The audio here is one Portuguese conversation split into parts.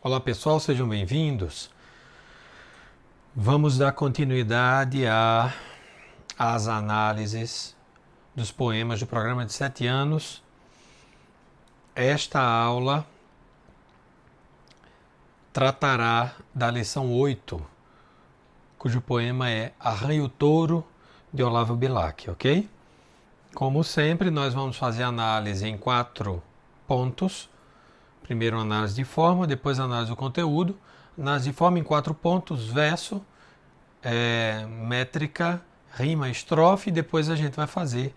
Olá pessoal, sejam bem-vindos. Vamos dar continuidade às análises dos poemas do programa de 7 anos. Esta aula tratará da lição 8, cujo poema é Arranha o Touro, de Olavo Bilac, ok? Como sempre, nós vamos fazer análise em 4 pontos. Primeiro análise de forma, depois análise do conteúdo. Análise de forma em 4 pontos, verso, métrica, rima, estrofe, e depois a gente vai fazer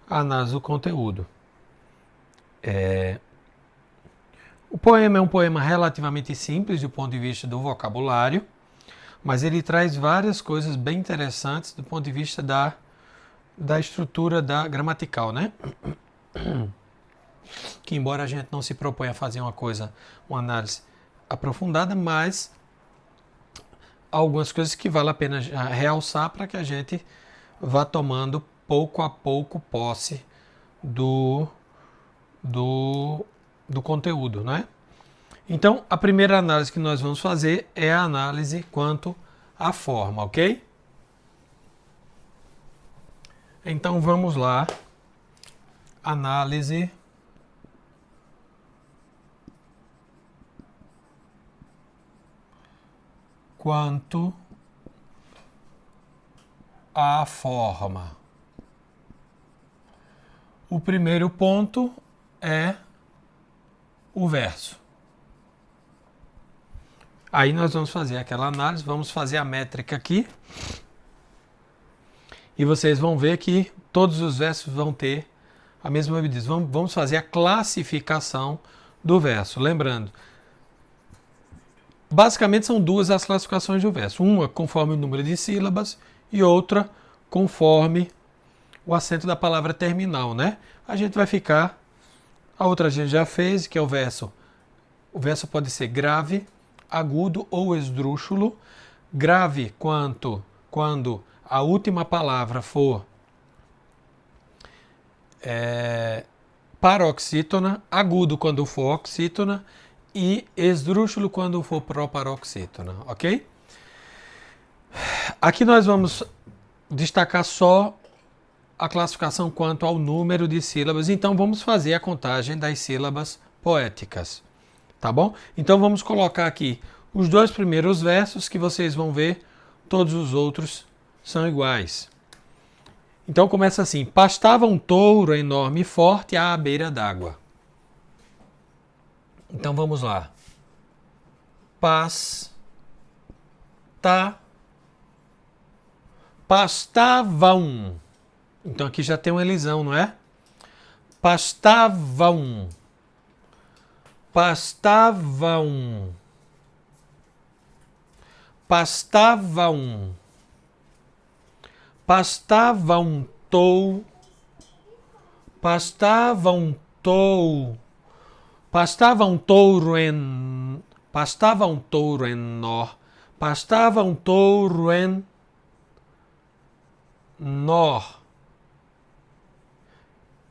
a análise do conteúdo. O poema é um poema relativamente simples do ponto de vista do vocabulário, mas ele traz várias coisas bem interessantes do ponto de vista da estrutura gramatical, né? Que embora a gente não se proponha a fazer uma análise aprofundada, mas algumas coisas que vale a pena realçar para que a gente vá tomando pouco a pouco posse do conteúdo, né? Então, a primeira análise que nós vamos fazer é a análise quanto à forma, ok? Então, vamos lá. Análise quanto à forma. O primeiro ponto é o verso. Aí nós vamos fazer aquela análise, vamos fazer a métrica aqui. E vocês vão ver que todos os versos vão ter a mesma medida. Vamos fazer a classificação do verso. Lembrando, basicamente são duas as classificações do verso. Uma conforme o número de sílabas e outra conforme o acento da palavra terminal, né? A gente vai ficar... A outra a gente já fez, que é o verso. O verso pode ser grave, agudo ou esdrúxulo. Grave quando a última palavra for paroxítona, agudo quando for oxítona e esdrúxulo quando for proparoxítona, ok? Aqui nós vamos destacar só a classificação quanto ao número de sílabas, então vamos fazer a contagem das sílabas poéticas, tá bom? Então vamos colocar aqui os 2 primeiros versos que vocês vão ver, todos os outros são iguais. Então começa assim: pastava um touro enorme e forte à beira d'água. Então vamos lá. Pastavam. Então aqui já tem uma elisão, não é? Pastavam. Pastavam. Pastavam. Pastavam tou. Pastavam tou. Pastava um touro em nor. Pastava um touro em nor.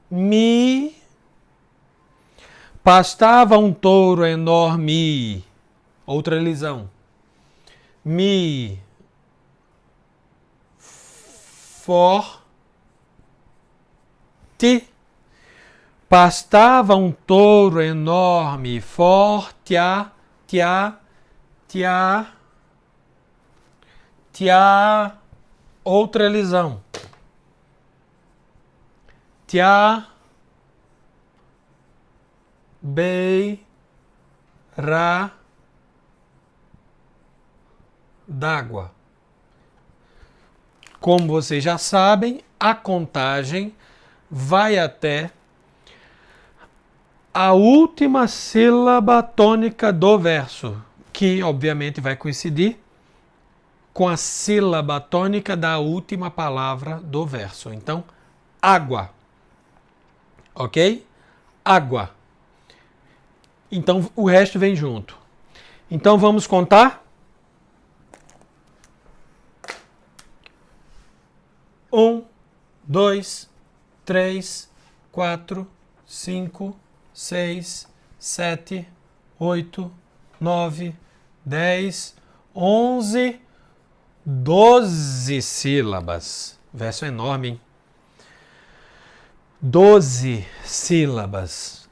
Mi. Pastava um touro enorme. Outra elisão. Mi. Forte. Pastava um touro enorme, forte, outra elisão. Beira d'água. Como vocês já sabem, a contagem vai até a última sílaba tônica do verso, que obviamente vai coincidir com a sílaba tônica da última palavra do verso. Então, água. Ok? Água. Então, o resto vem junto. Então, vamos contar? 1, 2, 3, 4, 5, 6, 7, 8, 9, 10, 11, 12 sílabas. Verso enorme, hein? 12 sílabas.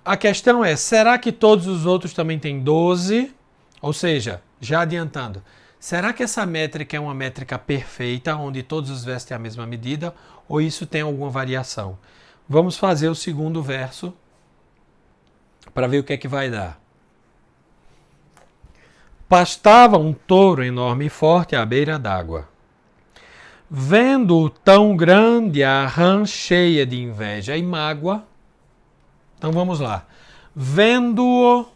A questão é, será que todos os outros também têm 12? Ou seja, já adiantando, será que essa métrica é uma métrica perfeita, onde todos os versos têm a mesma medida, ou isso tem alguma variação? Vamos fazer o segundo verso para ver o que é que vai dar. Pastava um touro enorme e forte à beira d'água. Vendo-o tão grande, a rã cheia de inveja e mágoa. Então vamos lá. Vendo-o.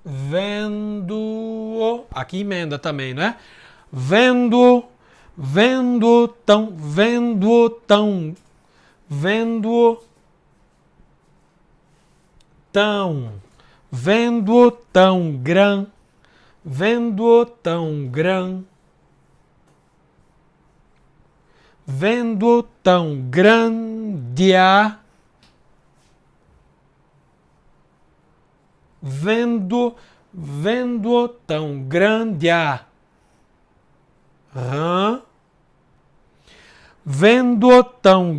Vendo-o. Aqui emenda também, não é? Vendo-o tão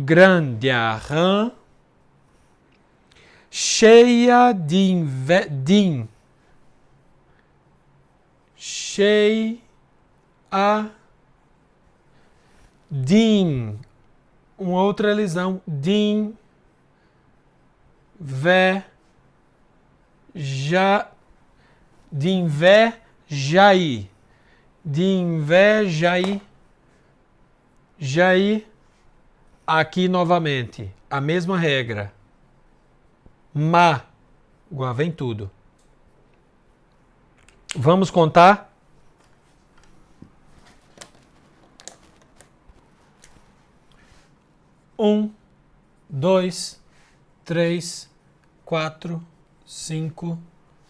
grande a rã, cheia de uma outra lisão, de inveja, aqui novamente, a mesma regra. Mágoa, vem tudo. Vamos contar? 1, 2, 3, 4, 5,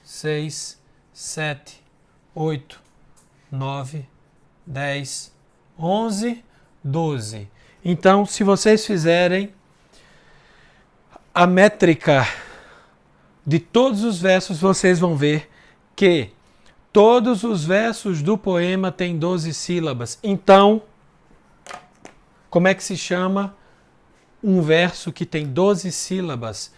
6, 7, 8, 9, 10, 11, 12. Então, se vocês fizerem a métrica de todos os versos, vocês vão ver que todos os versos do poema têm 12 sílabas. Então, como é que se chama um verso que tem 12 sílabas?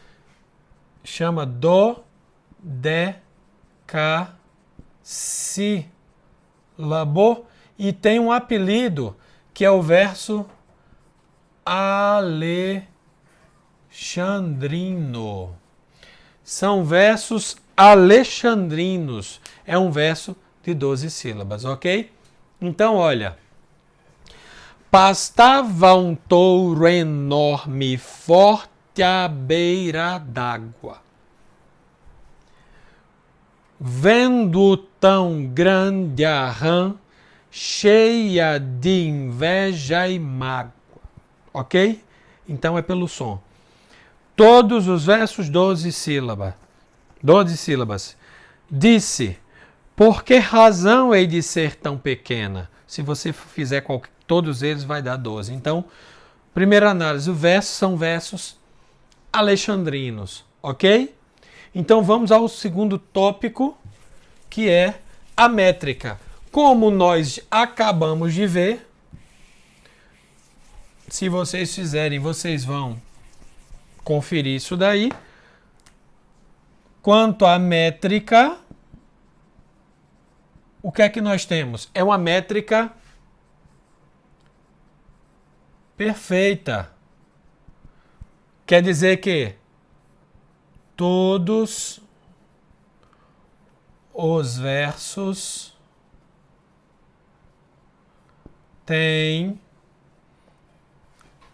Chama dodecassílabo e tem um apelido que é o verso alexandrino. São versos alexandrinos. É um verso de 12 sílabas, ok? Então, olha. Pastava um touro enorme e forte à beira d'água. Vendo tão grande a rã, cheia de inveja e mágoa. Ok? Então é pelo som. Todos os versos, 12 sílabas. 12 sílabas. Disse, por que razão hei de ser tão pequena? Se você fizer todos eles, vai dar 12. Então, primeira análise, os versos são versos alexandrinos, ok? Então, vamos ao segundo tópico, que é a métrica. Como nós acabamos de ver, se vocês fizerem, vocês vão conferir isso daí. Quanto à métrica, o que é que nós temos? É uma métrica perfeita. Quer dizer que todos os versos têm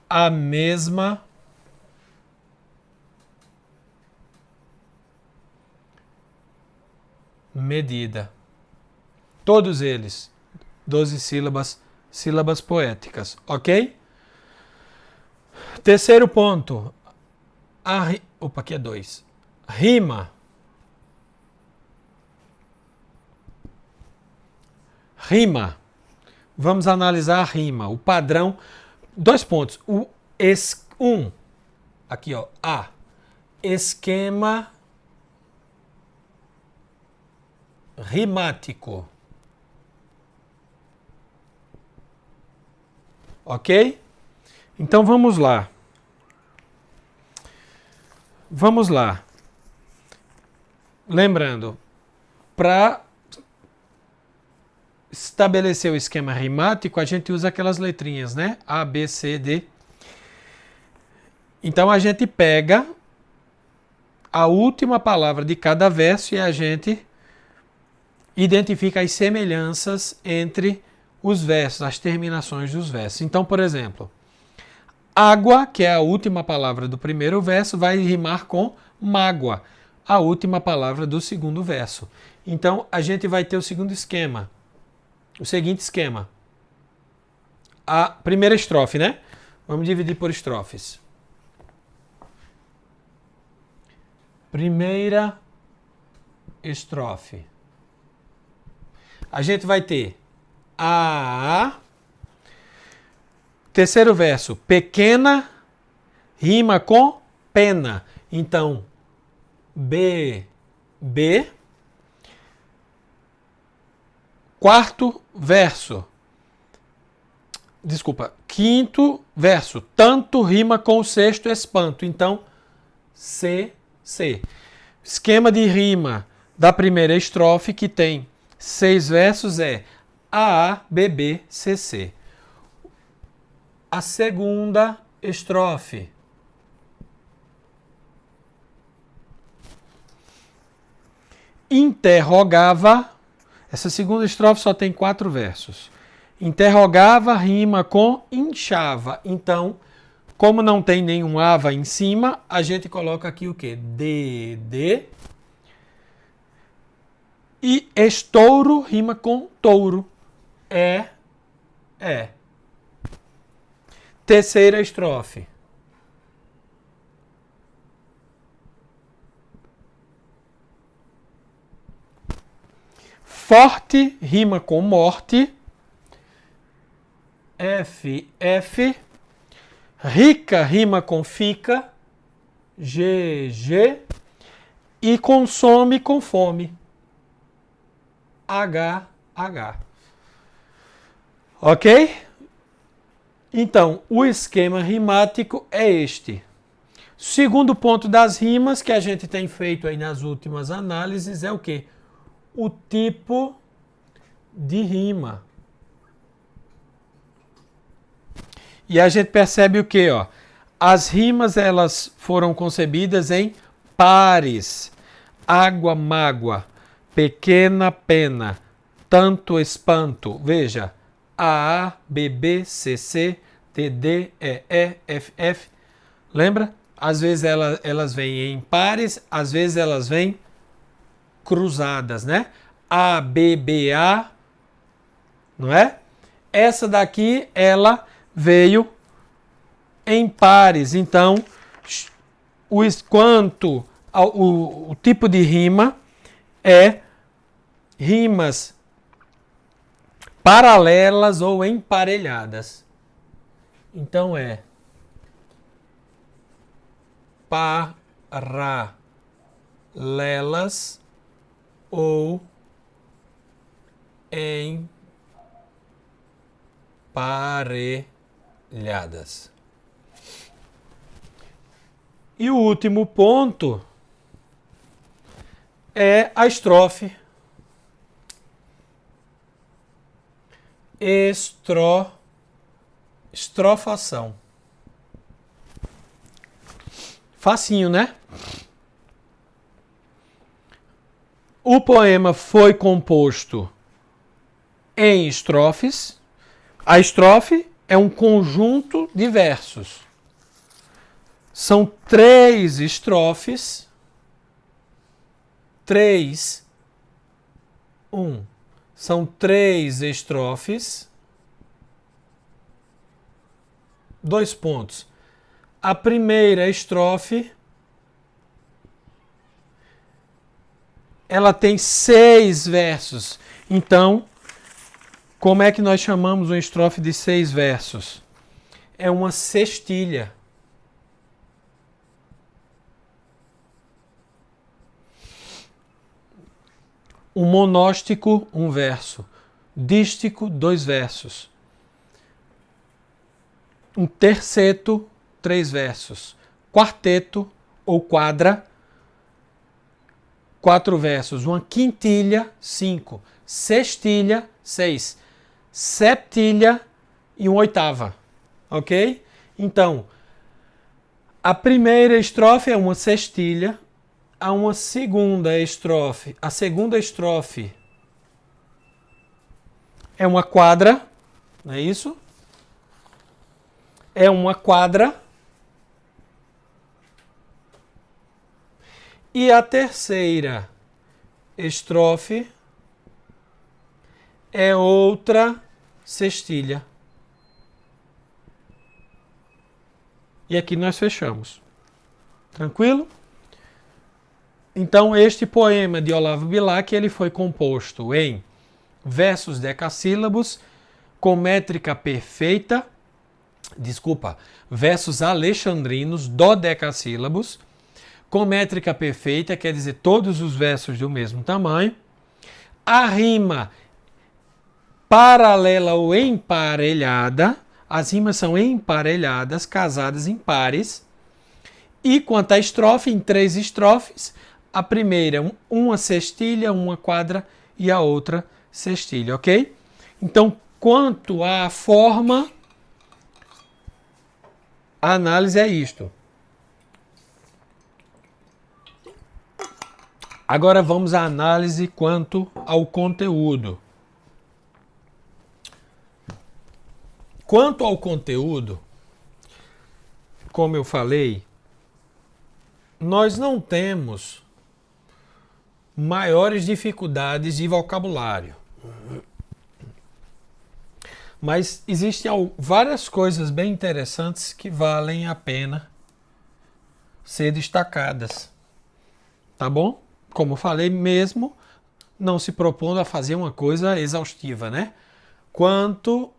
a mesma medida. Todos eles, 12 sílabas poéticas, ok? Terceiro ponto. Opa, aqui é 2. Rima. Rima. Vamos analisar a rima. O padrão. 2 pontos. Aqui, ó. A. esquema rimático. Ok? Então vamos lá. Vamos lá. Lembrando, para estabelecer o esquema rimático, a gente usa aquelas letrinhas, né? A, B, C, D. Então a gente pega a última palavra de cada verso e a gente identifica as semelhanças entre os versos, as terminações dos versos. Então, por exemplo, água, que é a última palavra do primeiro verso, vai rimar com mágoa, a última palavra do segundo verso. Então, a gente vai ter o seguinte esquema. A primeira estrofe, né? Vamos dividir por estrofes. Primeira estrofe. A gente vai ter a. Terceiro verso, pequena rima com pena. Então, B, B. Quarto verso. Desculpa, quinto verso. Tanto rima com o sexto espanto. Então, C, C. Esquema de rima da primeira estrofe, que tem 6 versos, é A, B, B, C, C. A segunda estrofe. Interrogava. Essa segunda estrofe só tem 4 versos. Interrogava rima com inchava. Então, como não tem nenhum ava em cima, a gente coloca aqui o quê? D, D. E estouro rima com touro. É. Terceira estrofe. Forte rima com morte. F, F. Rica rima com fica. G, G. E consome com fome. H, H. Ok? Então, o esquema rimático é este. Segundo ponto das rimas que a gente tem feito aí nas últimas análises é o quê? O tipo de rima. E a gente percebe o quê? Ó? As rimas elas foram concebidas em pares. Água, mágoa. Pequena pena, tanto espanto. Veja, A, B, B, C, C, D, D, E, E, F, F. Lembra? Às vezes elas vêm em pares, às vezes elas vêm cruzadas, né? A, B, B, A, não é? Essa daqui, ela veio em pares. Então, quanto o tipo de rima é rimas paralelas ou emparelhadas. Então é paralelas ou emparelhadas. E o último ponto é a estrofe. Estrofação. Facinho, né? O poema foi composto em estrofes. A estrofe é um conjunto de versos. São 3 estrofes. 3. 1. São 3 estrofes. 2 pontos. A primeira estrofe, ela tem 6 versos. Então, como é que nós chamamos uma estrofe de 6 versos? É uma cestilha. Um monóstico, um verso. Dístico, 2 versos. Um terceto, 3 versos. Quarteto ou quadra, 4 versos. Uma quintilha, 5. Sextilha, 6. Septilha e uma oitava. Ok? Então, a primeira estrofe é uma sextilha. Há uma segunda estrofe. A segunda estrofe é uma quadra. Não é isso? É uma quadra. E a terceira estrofe é outra sextilha. E aqui nós fechamos. Tranquilo? Então, este poema de Olavo Bilac, ele foi composto em versos decassílabos, com métrica perfeita, versos alexandrinos, dodecassílabos, com métrica perfeita, quer dizer, todos os versos do mesmo tamanho, a rima paralela ou emparelhada, as rimas são emparelhadas, casadas em pares, e quanto à estrofe, em 3 estrofes, a primeira uma sextilha, uma quadra e a outra sextilha, ok? Então, quanto à forma, a análise é isto. Agora vamos à análise quanto ao conteúdo. Quanto ao conteúdo, como eu falei, nós não temos maiores dificuldades de vocabulário. Mas existem várias coisas bem interessantes que valem a pena ser destacadas. Tá bom? Como eu falei, mesmo não se propondo a fazer uma coisa exaustiva, né? Quanto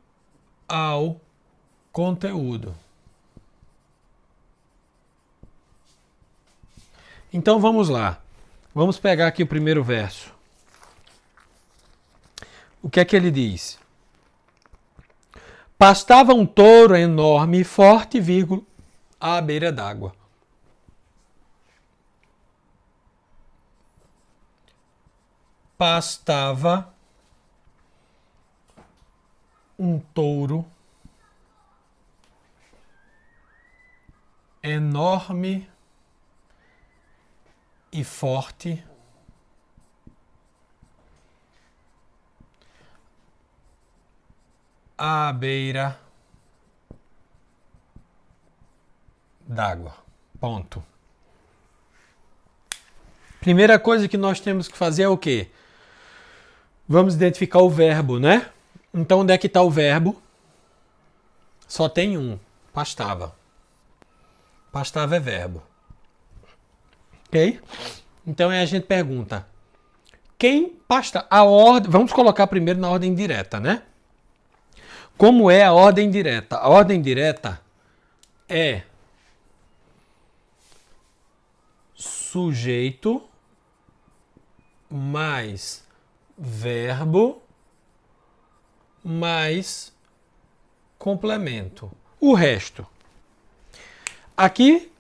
ao conteúdo. Então vamos lá. Vamos pegar aqui o primeiro verso. O que é que ele diz? Pastava um touro enorme e forte, vírgula, à beira d'água. Pastava um touro enorme e forte à beira d'água. Ponto. Primeira coisa que nós temos que fazer é o quê? Vamos identificar o verbo, né? Então, onde é que está o verbo? Só tem um. Pastava. Pastava é verbo. Ok? Então, aí a gente pergunta. Quem pasta? A ordem... Vamos colocar primeiro na ordem direta, né? Como é a ordem direta? A ordem direta é sujeito mais verbo mais complemento. O resto. Aqui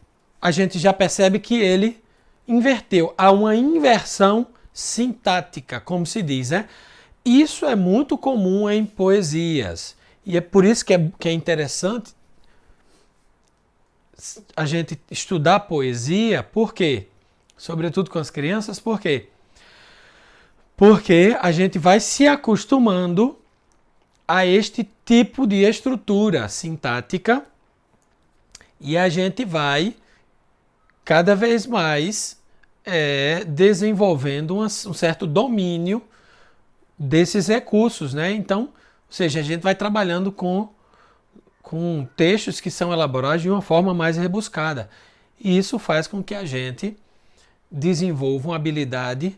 a gente já percebe que ele inverteu. Há uma inversão sintática, como se diz, né? Isso é muito comum em poesias. E é por isso que é interessante a gente estudar poesia. Por quê? Sobretudo com as crianças, por quê? Porque a gente vai se acostumando a este tipo de estrutura sintática e a gente vai cada vez mais desenvolvendo um certo domínio desses recursos, né? Então, ou seja, a gente vai trabalhando com textos que são elaborados de uma forma mais rebuscada. E isso faz com que a gente desenvolva uma habilidade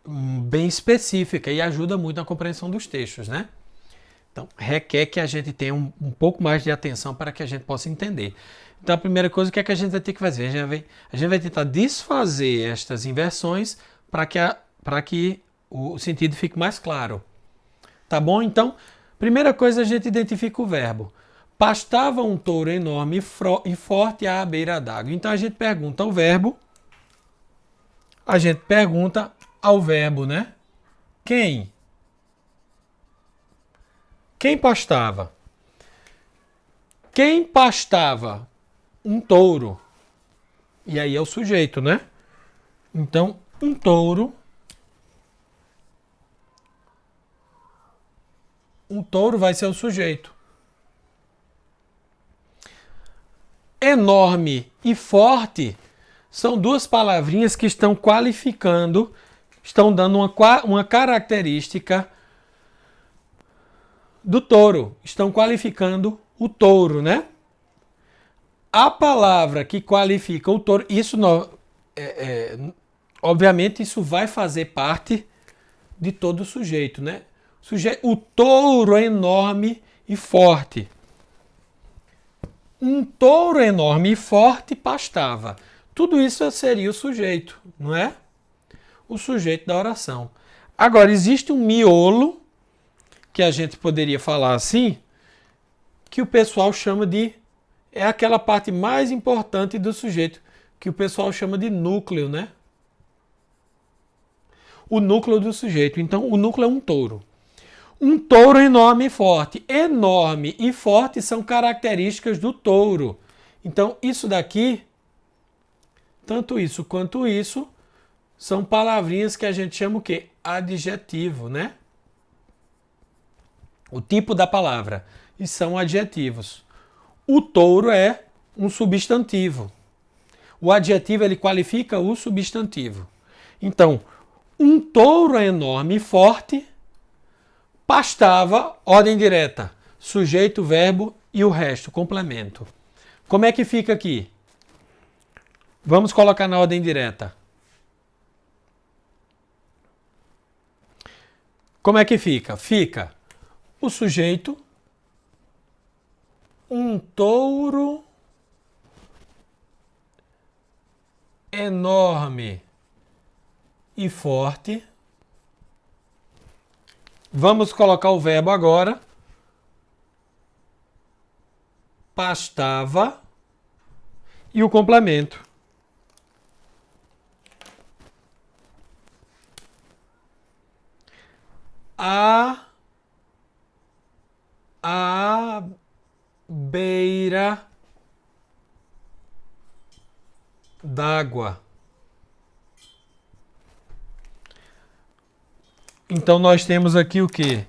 bem específica e ajuda muito na compreensão dos textos, né? Então, requer que a gente tenha um pouco mais de atenção para que a gente possa entender. Então, a primeira coisa, o que é que a gente vai ter que fazer? A gente vai tentar desfazer estas inversões para que o sentido fique mais claro. Tá bom? Então, primeira coisa, a gente identifica o verbo. Pastava um touro enorme e forte à beira d'água. Então, a gente pergunta ao verbo. A gente pergunta ao verbo, né? Quem? Quem pastava? Quem pastava? Um touro. E aí é o sujeito, né? Então, um touro. Um touro vai ser o sujeito. Enorme e forte são duas palavrinhas que estão qualificando, estão dando uma característica do touro. Estão qualificando o touro, né? A palavra que qualifica o touro, isso obviamente isso vai fazer parte de todo o sujeito, né? O touro é enorme e forte. Um touro enorme e forte pastava. Tudo isso seria o sujeito, não é? O sujeito da oração. Agora, existe um miolo, que a gente poderia falar assim, que o pessoal chama de... É aquela parte mais importante do sujeito, que o pessoal chama de núcleo, né? O núcleo do sujeito. Então, o núcleo é um touro. Um touro enorme e forte. Enorme e forte são características do touro. Então, isso daqui, tanto isso quanto isso, são palavrinhas que a gente chama o quê? Adjetivo, né? O tipo da palavra. E são adjetivos. O touro é um substantivo. O adjetivo, ele qualifica o substantivo. Então, um touro enorme e forte pastava, ordem direta, sujeito, verbo e o resto, complemento. Como é que fica aqui? Vamos colocar na ordem direta. Como é que fica? Fica o sujeito, um touro enorme e forte. Vamos colocar o verbo agora. Pastava e o complemento. À beira d'água. Então nós temos aqui o quê?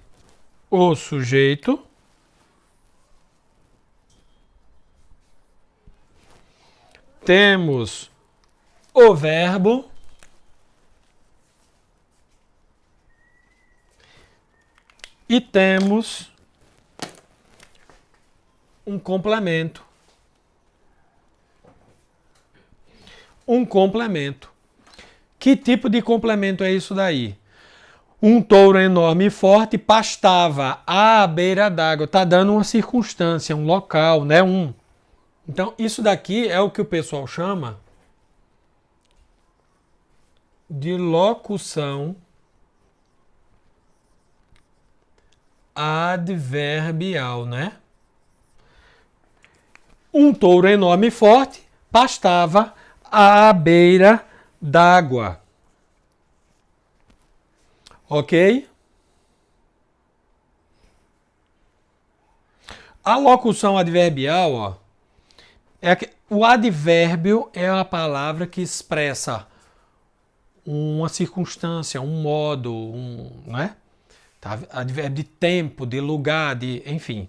O sujeito. Temos o verbo. E temos um complemento. Um complemento. Que tipo de complemento é isso daí? Um touro enorme e forte pastava à beira d'água. Está dando uma circunstância, um local, né? Então, isso daqui é o que o pessoal chama de locução adverbial, né? Um touro enorme e forte pastava à beira d'água. Ok? A locução adverbial, ó, o advérbio é a palavra que expressa uma circunstância, um modo, né? Tá? Advérbio de tempo, de lugar, enfim.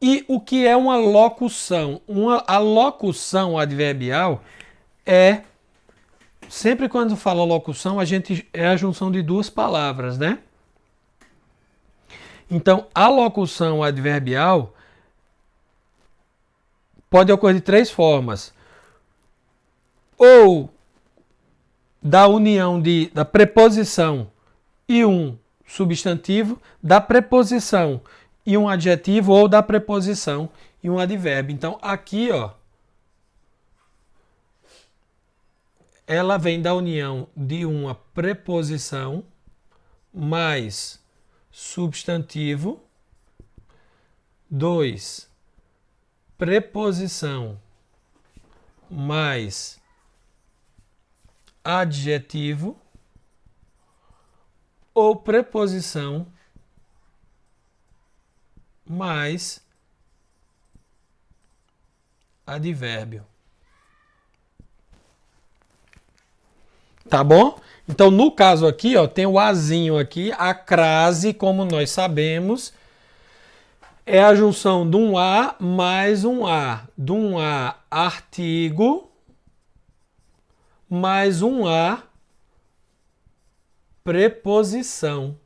E o que é uma locução? A locução adverbial é, sempre quando fala locução, é a junção de duas palavras, né? Então, a locução adverbial pode ocorrer de três formas. Ou da união da preposição e um substantivo, da preposição e um adjetivo ou da preposição e um advérbio. Então, aqui, ó, ela vem da união de uma preposição mais substantivo, 2, preposição mais adjetivo ou preposição mais advérbio. Tá bom? Então, no caso aqui, ó, tem o azinho aqui, a crase, como nós sabemos, é a junção de um a mais um a, de um a artigo mais um a preposição.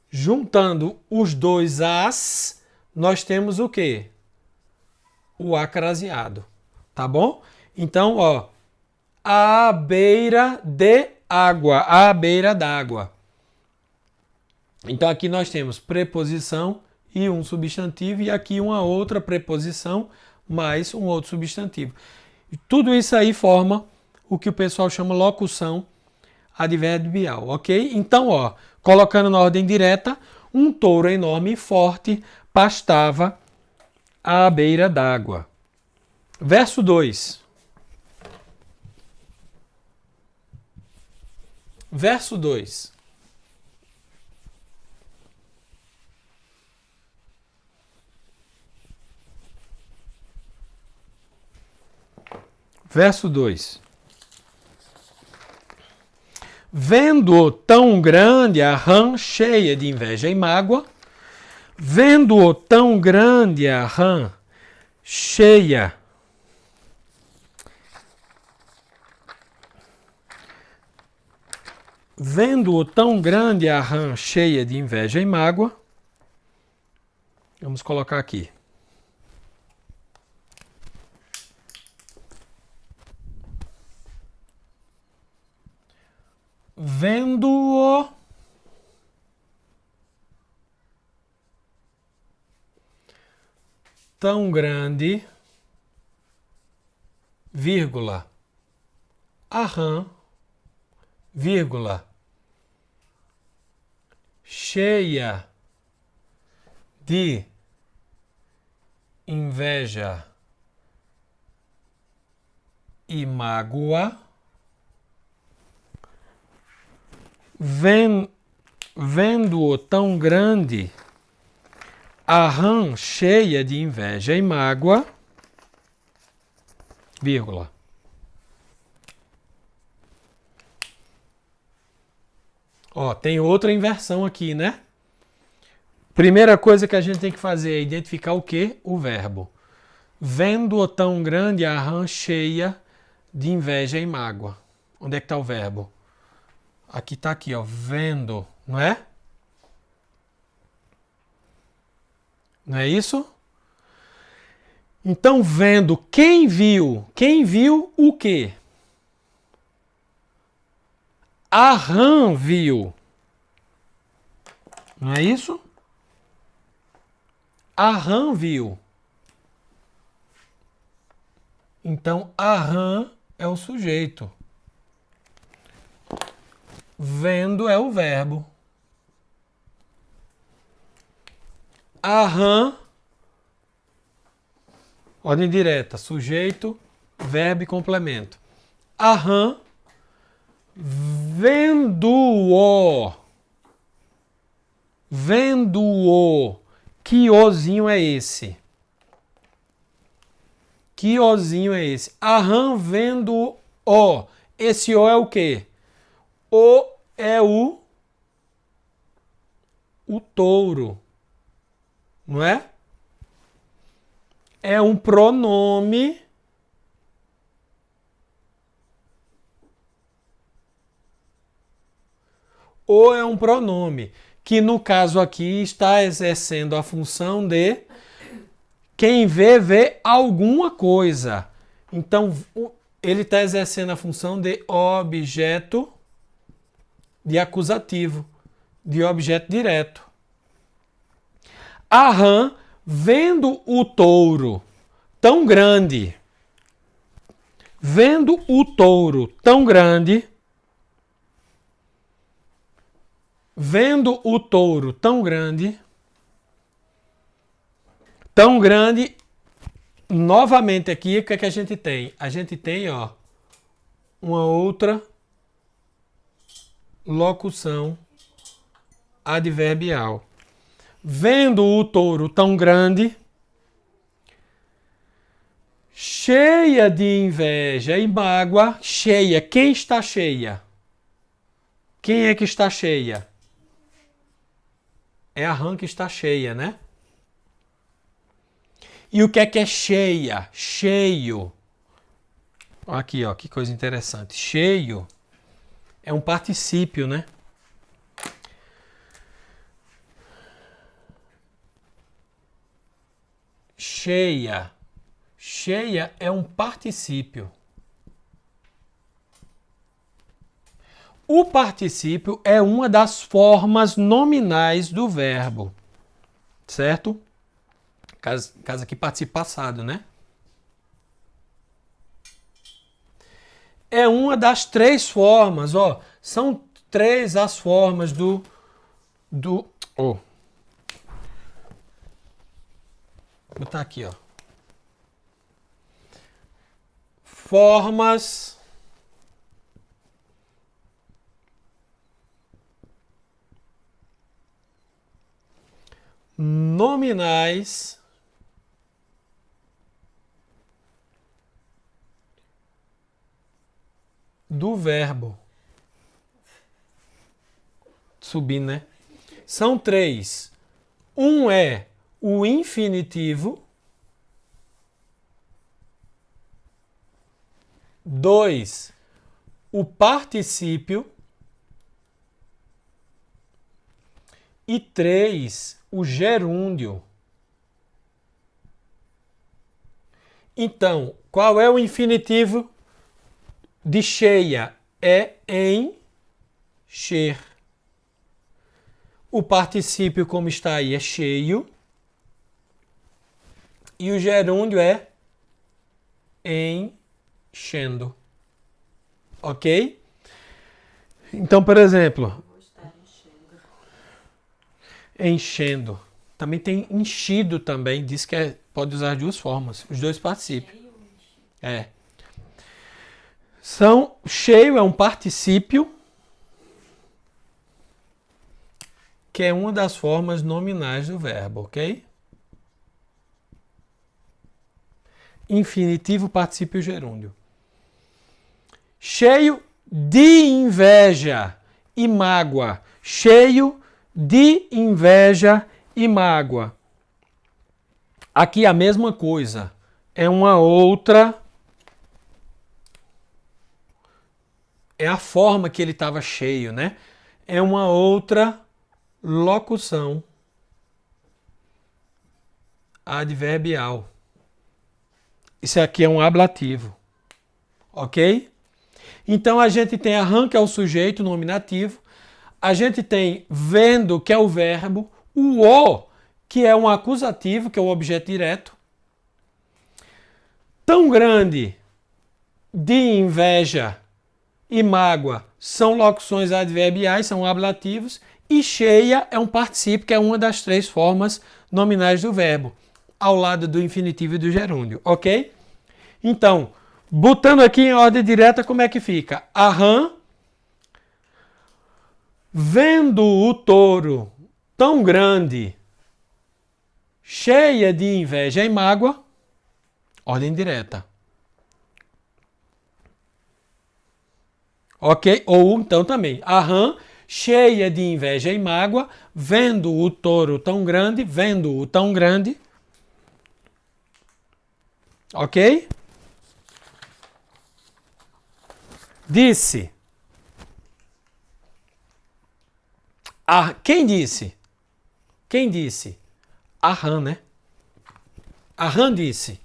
Juntando os dois as, nós temos o quê? O a craseado, tá bom? Então, ó, à beira de água, à beira d'água. Então, aqui nós temos preposição e um substantivo, e aqui uma outra preposição mais um outro substantivo. E tudo isso aí forma o que o pessoal chama locução adverbial, ok? Então, ó, colocando na ordem direta, um touro enorme e forte pastava à beira d'água. Verso 2. Verso 2. Verso 2. Vendo-o tão grande a rã cheia de inveja e mágoa, vendo-o tão grande a rã cheia vendo-o tão grande a rã cheia de inveja e mágoa, vamos colocar aqui. Vendo-o tão grande, vírgula, a rã, vírgula, cheia de inveja e mágoa, vendo-o tão grande, a rã cheia de inveja e mágoa, vírgula. Ó, tem outra inversão aqui, né? Primeira coisa que a gente tem que fazer é identificar o quê? O verbo. Vendo-o tão grande, a rã cheia de inveja e mágoa. Onde é que está o verbo? Aqui está aqui, ó, vendo, não é? Não é isso? Então, vendo, quem viu? Quem viu o quê? A rã viu. Não é isso? A rã viu. Então, a rã é o sujeito. Vendo é o verbo. A rã, ordem direta, sujeito, verbo e complemento. A rã, vendo-o. Vendo-o. Que ozinho é esse? Que ozinho é esse? A rã vendo-o. Esse o é o quê? O é o touro. Não é? É um pronome ou é um pronome que no caso aqui está exercendo a função de quem vê, vê alguma coisa. Então, ele está exercendo a função de objeto de acusativo, de objeto direto. A rã, vendo o touro tão grande, vendo o touro tão grande, vendo o touro tão grande, novamente aqui, o que é que a gente tem? A gente tem, ó, uma outra locução adverbial. Vendo o touro tão grande, cheia de inveja e mágoa, cheia. Quem está cheia? Quem é que está cheia? É a rã que está cheia, né? E o que é cheia? Cheio. Aqui, ó, que coisa interessante. Cheio é um particípio, né? Cheia. Cheia é um particípio. O particípio é uma das formas nominais do verbo, certo? Caso aqui participe passado, né? É uma das três formas, ó. São três as formas Vou botar aqui, ó. Formas nominais do verbo. Subindo, né? São três. Um é o infinitivo. 2, o particípio. E 3, o gerúndio. Então, qual é o infinitivo de cheia? É encher. O particípio, como está aí, é cheio. E o gerúndio é enchendo. Ok? Então, por exemplo, enchendo. Também tem enchido também. Diz que pode usar duas formas. Os dois particípios. É. Cheio é um particípio que é uma das formas nominais do verbo, ok? Infinitivo, particípio e gerúndio. Cheio de inveja e mágoa. Cheio de inveja e mágoa. Aqui a mesma coisa. É uma outra. É a forma que ele estava cheio, né? É uma outra locução adverbial. Isso aqui é um ablativo. Ok? Então a gente tem a rã, que é o sujeito nominativo. A gente tem vendo, que é o verbo. O, que é um acusativo, que é o objeto direto. Tão grande de inveja e mágoa são locuções adverbiais, são ablativos. E cheia é um particípio, que é uma das três formas nominais do verbo, ao lado do infinitivo e do gerúndio, ok? Então, botando aqui em ordem direta, como é que fica? A rã, vendo o touro tão grande, cheia de inveja e mágoa, ordem direta. Ok? Ou então também, a rã, cheia de inveja e mágoa, vendo o touro tão grande, vendo-o tão grande. Ok? Disse. Quem disse? Quem disse? A rã, né? A rã disse.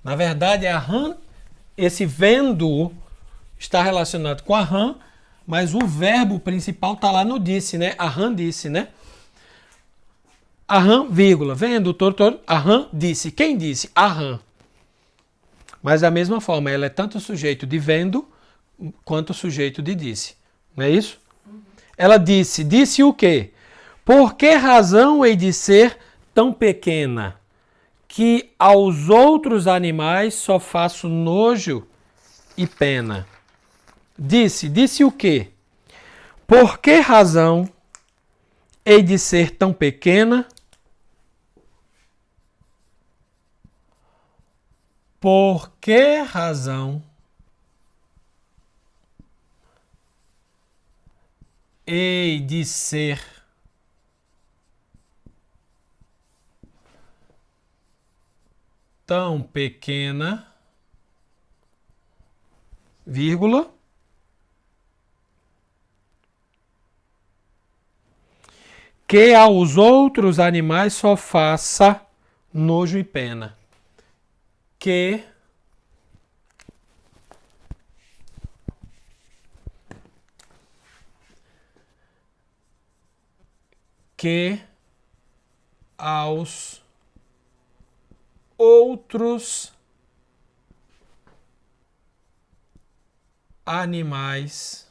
Na verdade, a rã, esse vendo está relacionado com a rã, mas o verbo principal está lá no disse, né? Aham disse, né? Aham, vírgula. Vendo, doutor? Aham disse. Quem disse? Aham. Mas da mesma forma, ela é tanto sujeito de vendo quanto sujeito de disse. Não é isso? Ela disse. Disse o quê? Por que razão hei de ser tão pequena que aos outros animais só faço nojo e pena? Disse o quê? Por que razão hei de ser tão pequena? Por que razão hei de ser tão pequena, vírgula, que aos outros animais só faça nojo e pena? Que aos outros animais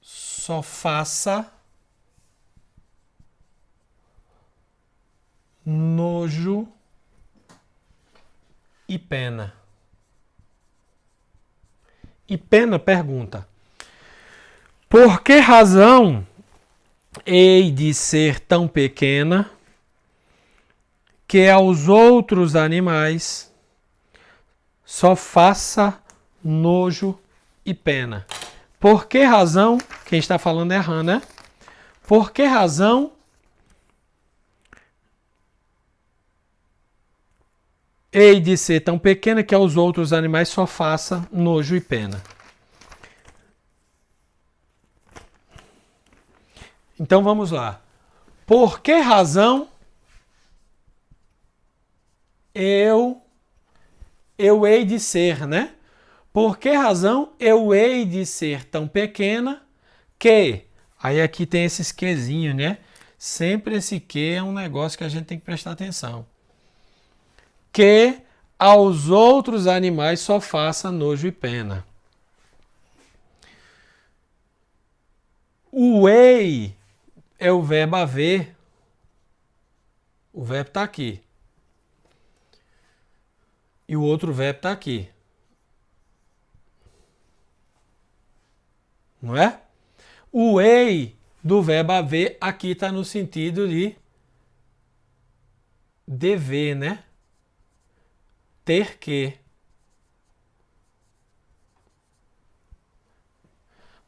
só faça nojo e pena. E pena pergunta: por que razão hei de ser tão pequena que aos outros animais só faça nojo e pena? Por que razão, quem está falando é Han, né? Por que razão hei de ser tão pequena que aos outros animais só faça nojo e pena? Então vamos lá. Por que razão eu hei de ser, né? Por que razão eu hei de ser tão pequena que... Aí aqui tem esses quezinhos, né? Sempre esse que é um negócio que a gente tem que prestar atenção. Que aos outros animais só faça nojo e pena. O hei é o verbo haver. O verbo está aqui. E o outro verbo está aqui. Não é? O hei do verbo haver aqui está no sentido de dever, né? Ter que.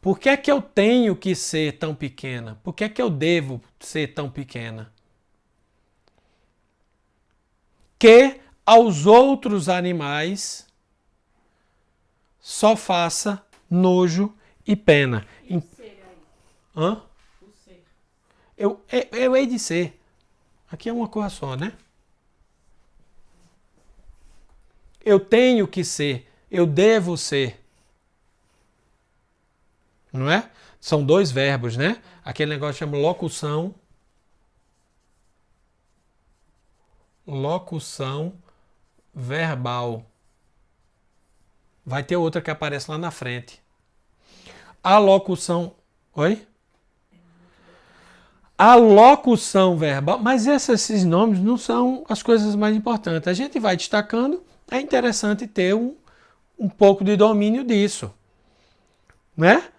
Por que é que eu tenho que ser tão pequena? Por que é que eu devo ser tão pequena? Que aos outros animais só faça nojo e pena. E o ser aí? Hã? O ser. Eu hei de ser. Aqui é uma coisa só, né? Eu tenho que ser. Eu devo ser. Não é? São dois verbos, né? Aquele negócio chama locução. Locução verbal. Vai ter outra que aparece lá na frente. A locução... Oi? A locução verbal... Mas esses nomes não são as coisas mais importantes. A gente vai destacando. É interessante ter um pouco de domínio disso. Né?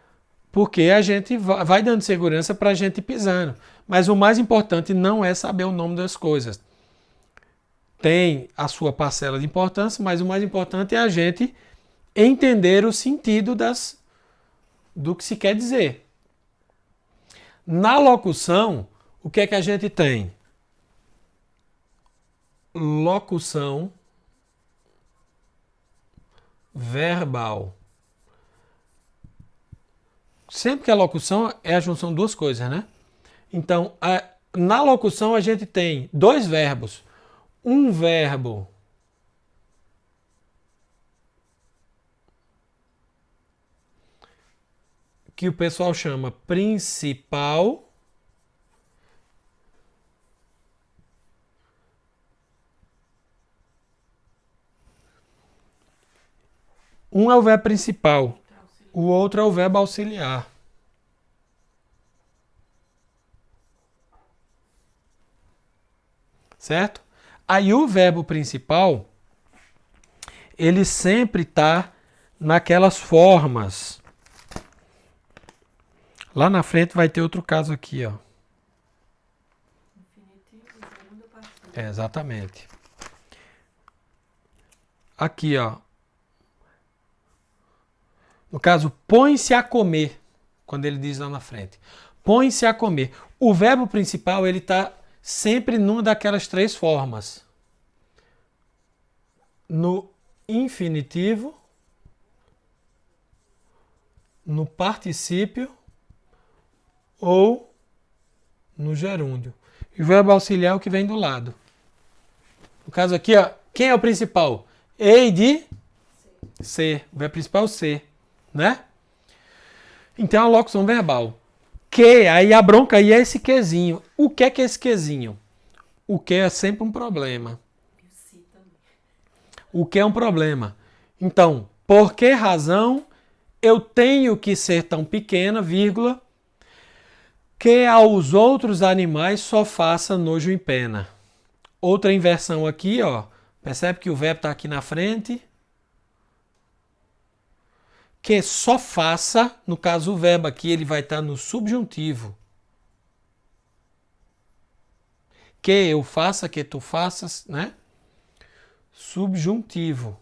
Porque a gente vai dando segurança para a gente ir pisando. Mas o mais importante não é saber o nome das coisas. Tem a sua parcela de importância, mas o mais importante é a gente entender o sentido do que se quer dizer. Na locução, o que é que a gente tem? Locução verbal. Sempre que é locução, é a junção de duas coisas, né? Então, na locução a gente tem dois verbos. Um verbo que o pessoal chama principal. Um é o verbo principal, o outro é o verbo auxiliar. Certo? Aí o verbo principal, ele sempre está naquelas formas. Lá na frente vai ter outro caso aqui, ó. Infinitivo, segunda partida. Exatamente. Aqui, ó. No caso, põe-se a comer, quando ele diz lá na frente. Põe-se a comer. O verbo principal, ele está sempre numa daquelas três formas. No infinitivo, no particípio ou no gerúndio. E o verbo auxiliar é o que vem do lado. No caso aqui, ó, quem é o principal? Hei de ser. O verbo principal é o ser, né? Então a locução verbal. Que, aí a bronca aí é esse quezinho. O que é esse quezinho? O que é sempre um problema. O que é um problema? Então, por que razão eu tenho que ser tão pequena, vírgula, que aos outros animais só faça nojo e pena? Outra inversão aqui, ó. Percebe que o verbo está aqui na frente. Que só faça, no caso o verbo aqui, ele vai estar no subjuntivo. Que eu faça, que tu faças, né? Subjuntivo.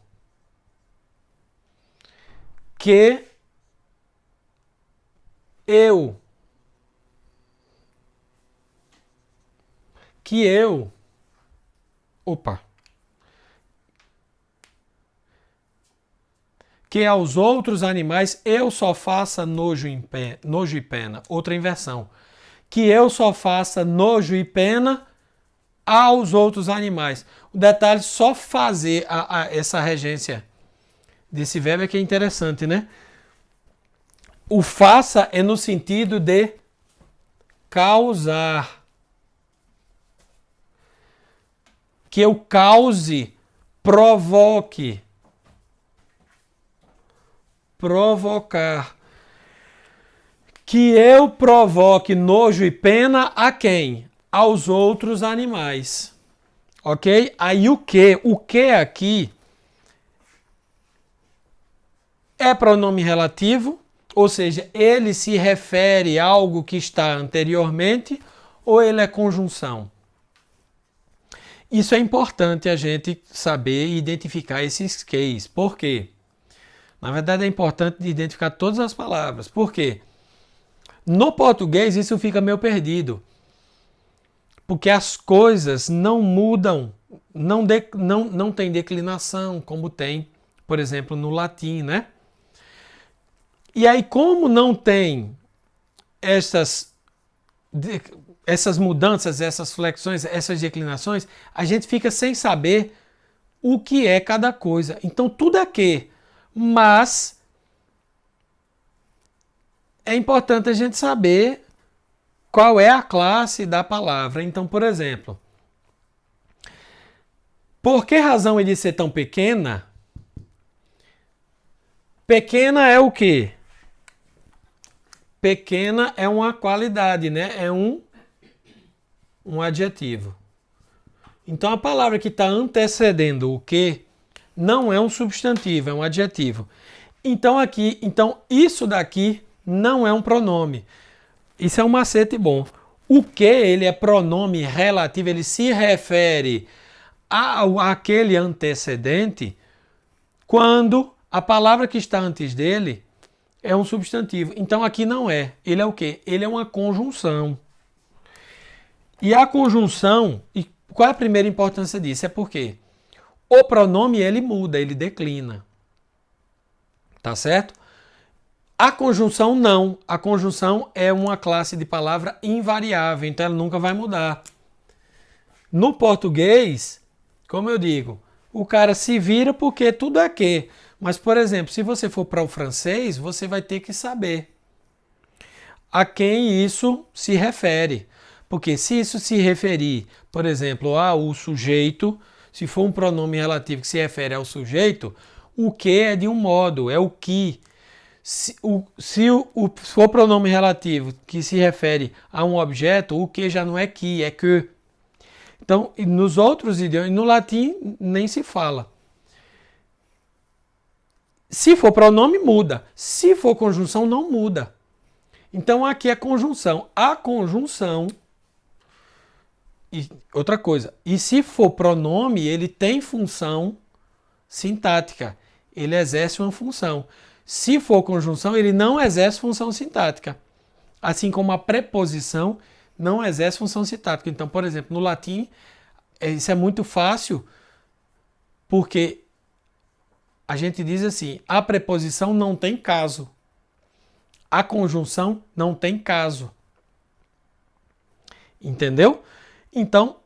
Que eu. Que eu. Opa. Que aos outros animais eu só faça nojo e pena. Outra inversão. Que eu só faça nojo e pena aos outros animais. O detalhe, só fazer essa regência desse verbo é que é interessante, né? O faça é no sentido de causar. Que eu cause, provoque. Provocar. Que eu provoque nojo e pena a quem? Aos outros animais. Ok? Aí o que? O que aqui é pronome relativo, ou seja, ele se refere a algo que está anteriormente, ou ele é conjunção? Isso é importante a gente saber e identificar esses Ks. Por quê? Na verdade, é importante identificar todas as palavras. Por quê? No português, isso fica meio perdido. Porque as coisas não mudam, não tem declinação, como tem, por exemplo, no latim, né? E aí, como não tem essas mudanças, essas flexões, essas declinações, a gente fica sem saber o que é cada coisa. Então, tudo é que, mas é importante a gente saber qual é a classe da palavra. Então, por exemplo, por que razão ele ser tão pequena? Pequena é o quê? Pequena é uma qualidade, né? É um adjetivo. Então, a palavra que está antecedendo o que não é um substantivo, é um adjetivo. Então, isso daqui não é um pronome. Isso é um macete bom. O que ele é pronome relativo, ele se refere àquele antecedente quando a palavra que está antes dele é um substantivo. Então aqui não é. Ele é o quê? Ele é uma conjunção. E a conjunção, e qual é a primeira importância disso? É porque o pronome ele muda, ele declina. Tá certo? A conjunção não. A conjunção é uma classe de palavra invariável, então ela nunca vai mudar. No português, como eu digo, o cara se vira porque tudo é que. Mas, por exemplo, se você for para o francês, você vai ter que saber. a quem isso se refere. Porque se isso se referir, por exemplo, ao sujeito, se for um pronome relativo que se refere ao sujeito, o que é de um modo, é o que. Se for pronome relativo que se refere a um objeto, o que já não é que, é que. Então, nos outros idiomas, no latim nem se fala. Se for pronome, muda. Se for conjunção, não muda. Então, aqui é conjunção. A conjunção. E outra coisa. E se for pronome, ele tem função sintática. Ele exerce uma função. Se for conjunção, ele não exerce função sintática. Assim como a preposição não exerce função sintática. Então, por exemplo, no latim, isso é muito fácil, porque a gente diz assim, a preposição não tem caso. A conjunção não tem caso. Entendeu? Então,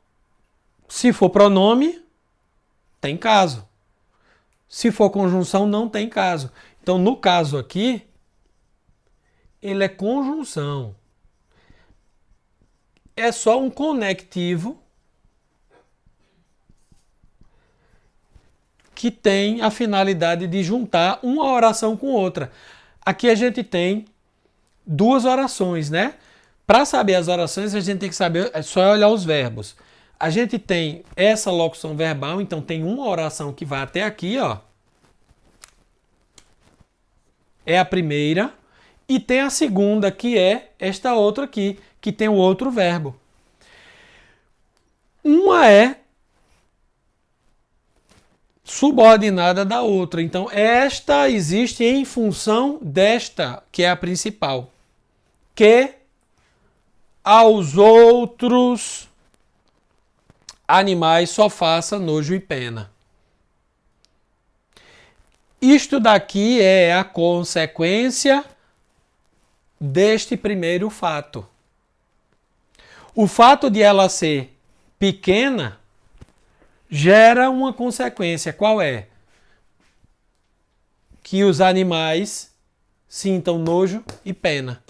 se for pronome, tem caso. Se for conjunção, não tem caso. Então, no caso aqui, ele é conjunção. É só um conectivo que tem a finalidade de juntar uma oração com outra. Aqui a gente tem duas orações, né? Para saber as orações, a gente tem que saber, é só olhar os verbos. A gente tem essa locução verbal, então tem uma oração que vai até aqui, ó. É a primeira. E tem a segunda, que é esta outra aqui, que tem o outro verbo. Uma é subordinada da outra. Então, esta existe em função desta, que é a principal. Que aos outros animais só faça nojo e pena. Isto daqui é a consequência deste primeiro fato. O fato de ela ser pequena gera uma consequência. Qual é? Que os animais sintam nojo e pena.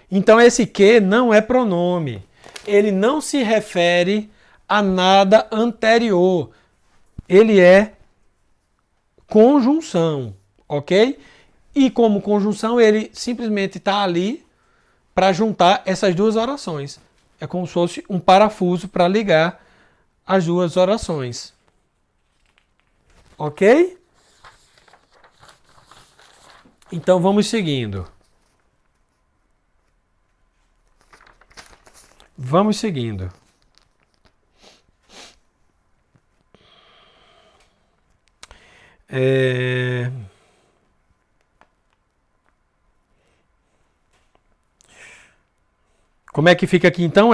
Então esse que não é pronome. Ele não se refere a nada anterior. Ele é conjunção, ok? E como conjunção, ele simplesmente está ali para juntar essas duas orações. É como se fosse um parafuso para ligar as duas orações. Ok? Então vamos seguindo. Vamos seguindo. Como é que fica aqui então?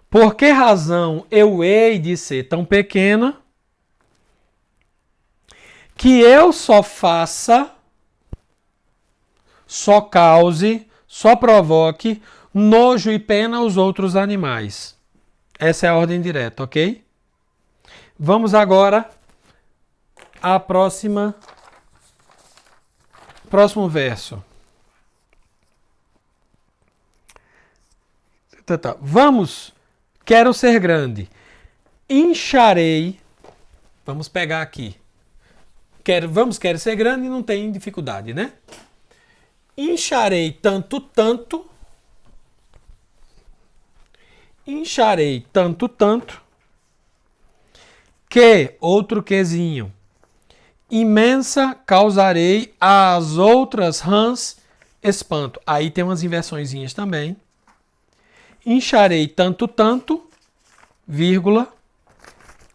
Por que razão eu hei de ser tão pequena que eu só faça, só cause, só provoque nojo e pena aos outros animais? Essa é a ordem direta, ok? Vamos agora à próximo verso. Tá. Vamos, quero ser grande. Incharei. Vamos pegar aqui. Quero ser grande e não tem dificuldade, né? Incharei tanto, tanto. Incharei tanto, tanto. Que, outro quezinho. Imensa causarei às outras rãs espanto. Aí tem umas inversõezinhas também. Incharei tanto, tanto, vírgula,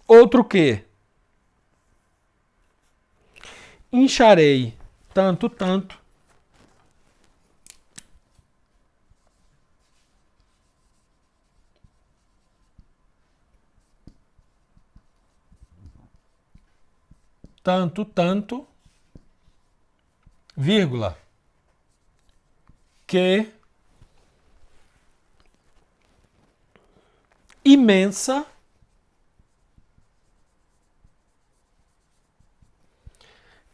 outro que. Incharei tanto, tanto. Tanto, tanto, vírgula, que imensa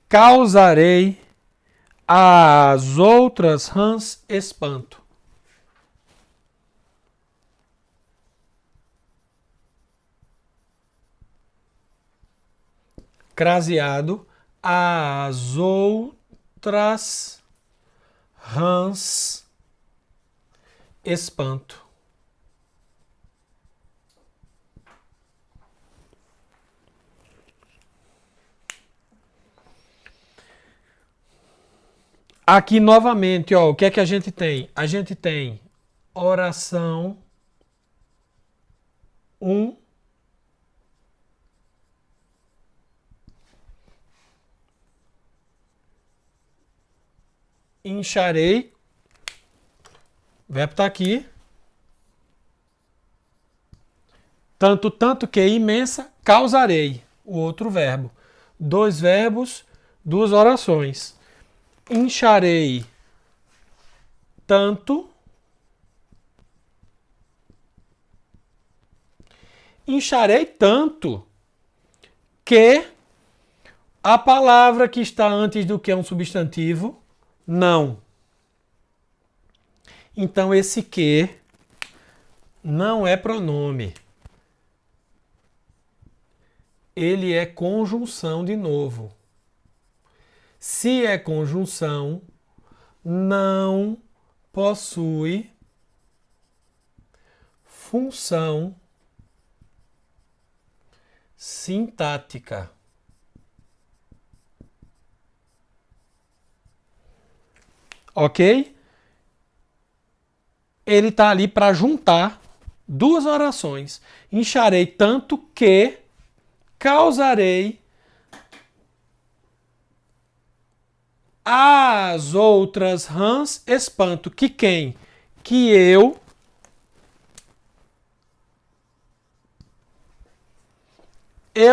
causarei As outras rãs espanto. Craseado. As outras rãs espanto. Aqui novamente, ó, o que é que a gente tem? A gente tem oração 1. Incharei. O verbo está aqui. Tanto que imensa, causarei. O outro verbo. 2 verbos, 2 orações. Incharei tanto. Incharei tanto que a palavra que está antes do que é um substantivo, não. Então esse que não é pronome. Ele é conjunção de novo. Se é conjunção, não possui função sintática. Ok? Ele está ali para juntar 2 orações. Incharei tanto que causarei as outras rãs espanto. Que quem? Que eu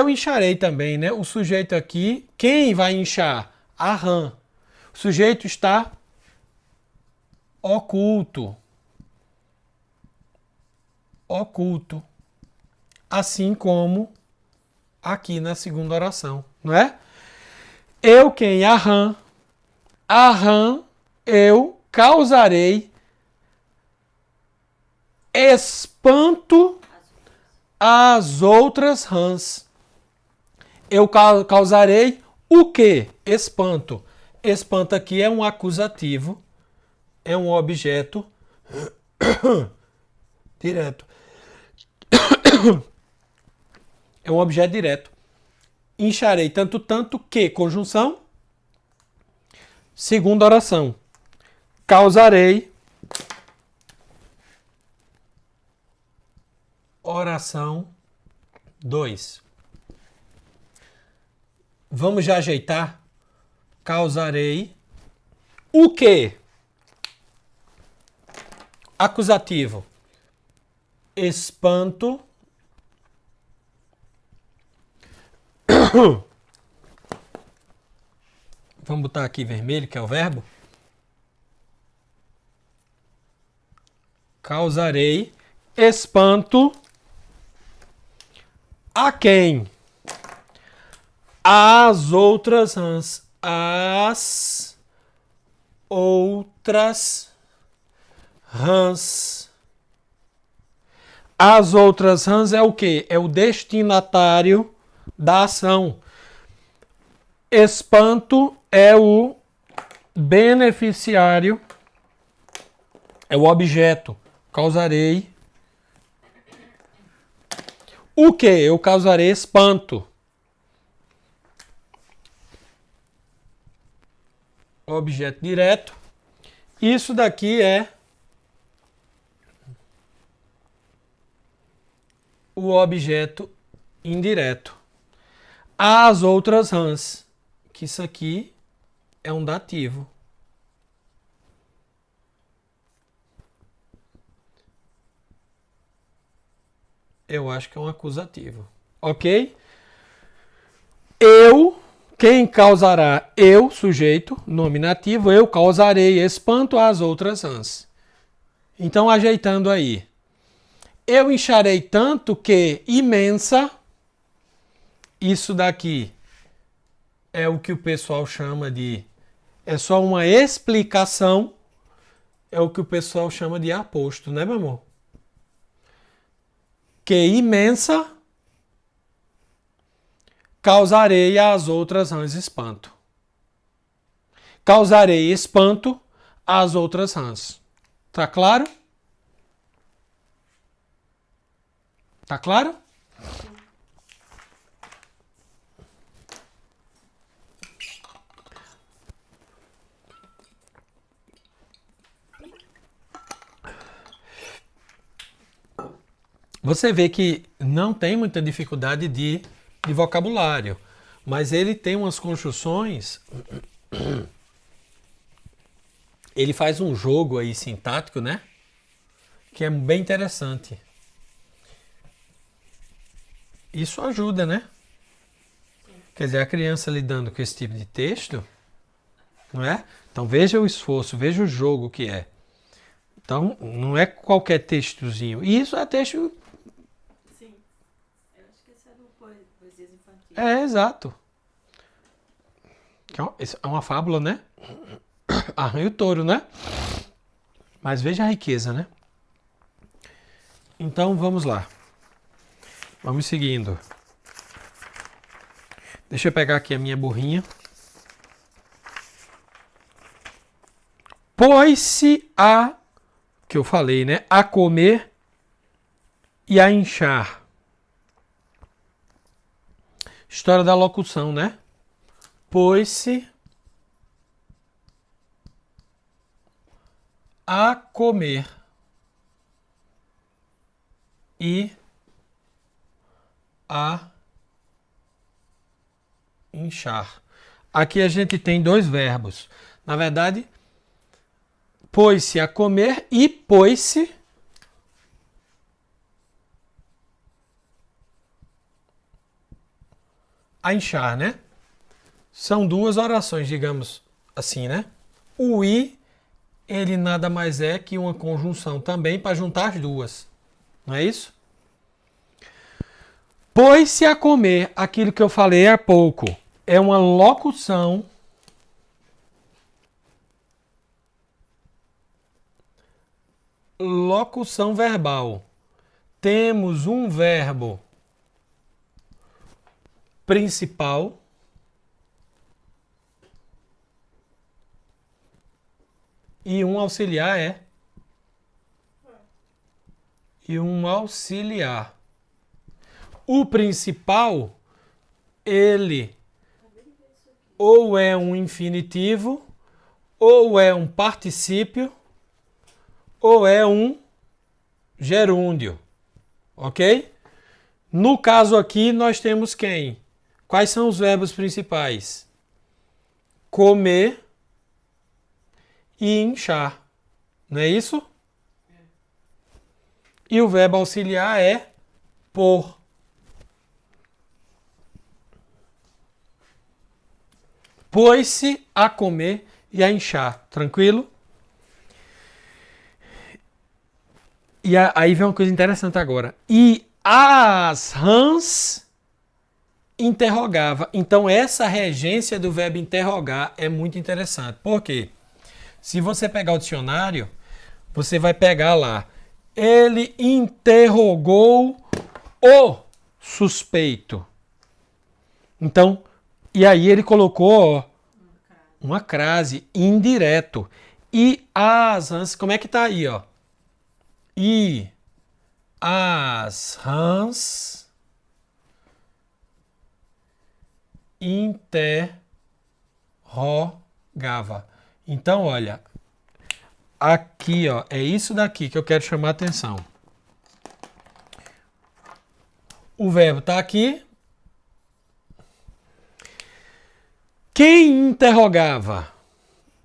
incharei também, né? O sujeito aqui, quem vai inchar? A rã. O sujeito está oculto. Oculto. Assim como aqui na segunda oração, não é? Eu quem? A rã. A rã, eu causarei espanto às outras rãs. Eu causarei o quê? Espanto. Espanto aqui é um acusativo, é um objeto direto. É um objeto direto. Incharei tanto que, conjunção. Segunda oração. Causarei. Oração 2. Vamos já ajeitar. Causarei. O quê? Acusativo. Espanto. Vamos botar aqui vermelho, que é o verbo. Causarei espanto a quem? As outras rãs. As outras rãs. As outras rãs é o quê? É o destinatário da ação. Espanto é o beneficiário, é o objeto. Causarei. O que? Eu causarei espanto. Objeto direto. Isso daqui é o objeto indireto. As outras rãs, que isso aqui é um dativo. Eu acho que é um acusativo. Ok? Eu, quem causará? Eu, sujeito, nominativo, eu causarei espanto às outras rãs. Então, ajeitando aí. Eu incharei tanto que imensa, isso daqui é o que o pessoal chama de é só uma explicação, é o que o pessoal chama de aposto, né, meu amor? Que imensa causarei às outras rãs espanto. Causarei espanto às outras rãs. Tá claro? Tá claro? Você vê que não tem muita dificuldade de vocabulário, mas ele tem umas construções. Ele faz um jogo aí sintático, né? Que é bem interessante. Isso ajuda, né? Quer dizer, a criança lidando com esse tipo de texto, não é? Então veja o esforço, veja o jogo que é. Então não é qualquer textozinho. E isso é texto. Sim. Eu acho que esse é do Poesias Infantis. É, exato. Isso é uma fábula, né? Arranha o touro, né? Mas veja a riqueza, né? Então vamos lá. Vamos seguindo. Deixa eu pegar aqui a minha burrinha. Pôs-se a, que eu falei, né? A comer e a inchar. História da locução, né? Pôs-se a comer e a inchar. Aqui a gente tem dois verbos. Na verdade, pôs-se a comer e pôs-se a inchar, né? São duas orações, digamos assim, né? O i, ele nada mais é que uma conjunção também para juntar as duas. Não é isso? Pôs-se a comer, aquilo que eu falei há pouco, é uma locução verbal. Temos um verbo principal e um auxiliar O principal, ele ou é um infinitivo, ou é um particípio, ou é um gerúndio. Ok? No caso aqui, nós temos quem? Quais são os verbos principais? Comer e inchar. Não é isso? E o verbo auxiliar é pôr. Pôs-se a comer e a inchar. Tranquilo? E aí vem uma coisa interessante agora. E as rãs interrogava. Então essa regência do verbo interrogar é muito interessante. Por quê? Se você pegar o dicionário, você vai pegar lá. Ele interrogou o suspeito. Então, e aí ele colocou uma crase indireto. E as rãs, como é que tá aí, ó? E as rãs interrogava. Então, olha, aqui, ó, é isso daqui que eu quero chamar a atenção. O verbo está aqui. Quem interrogava?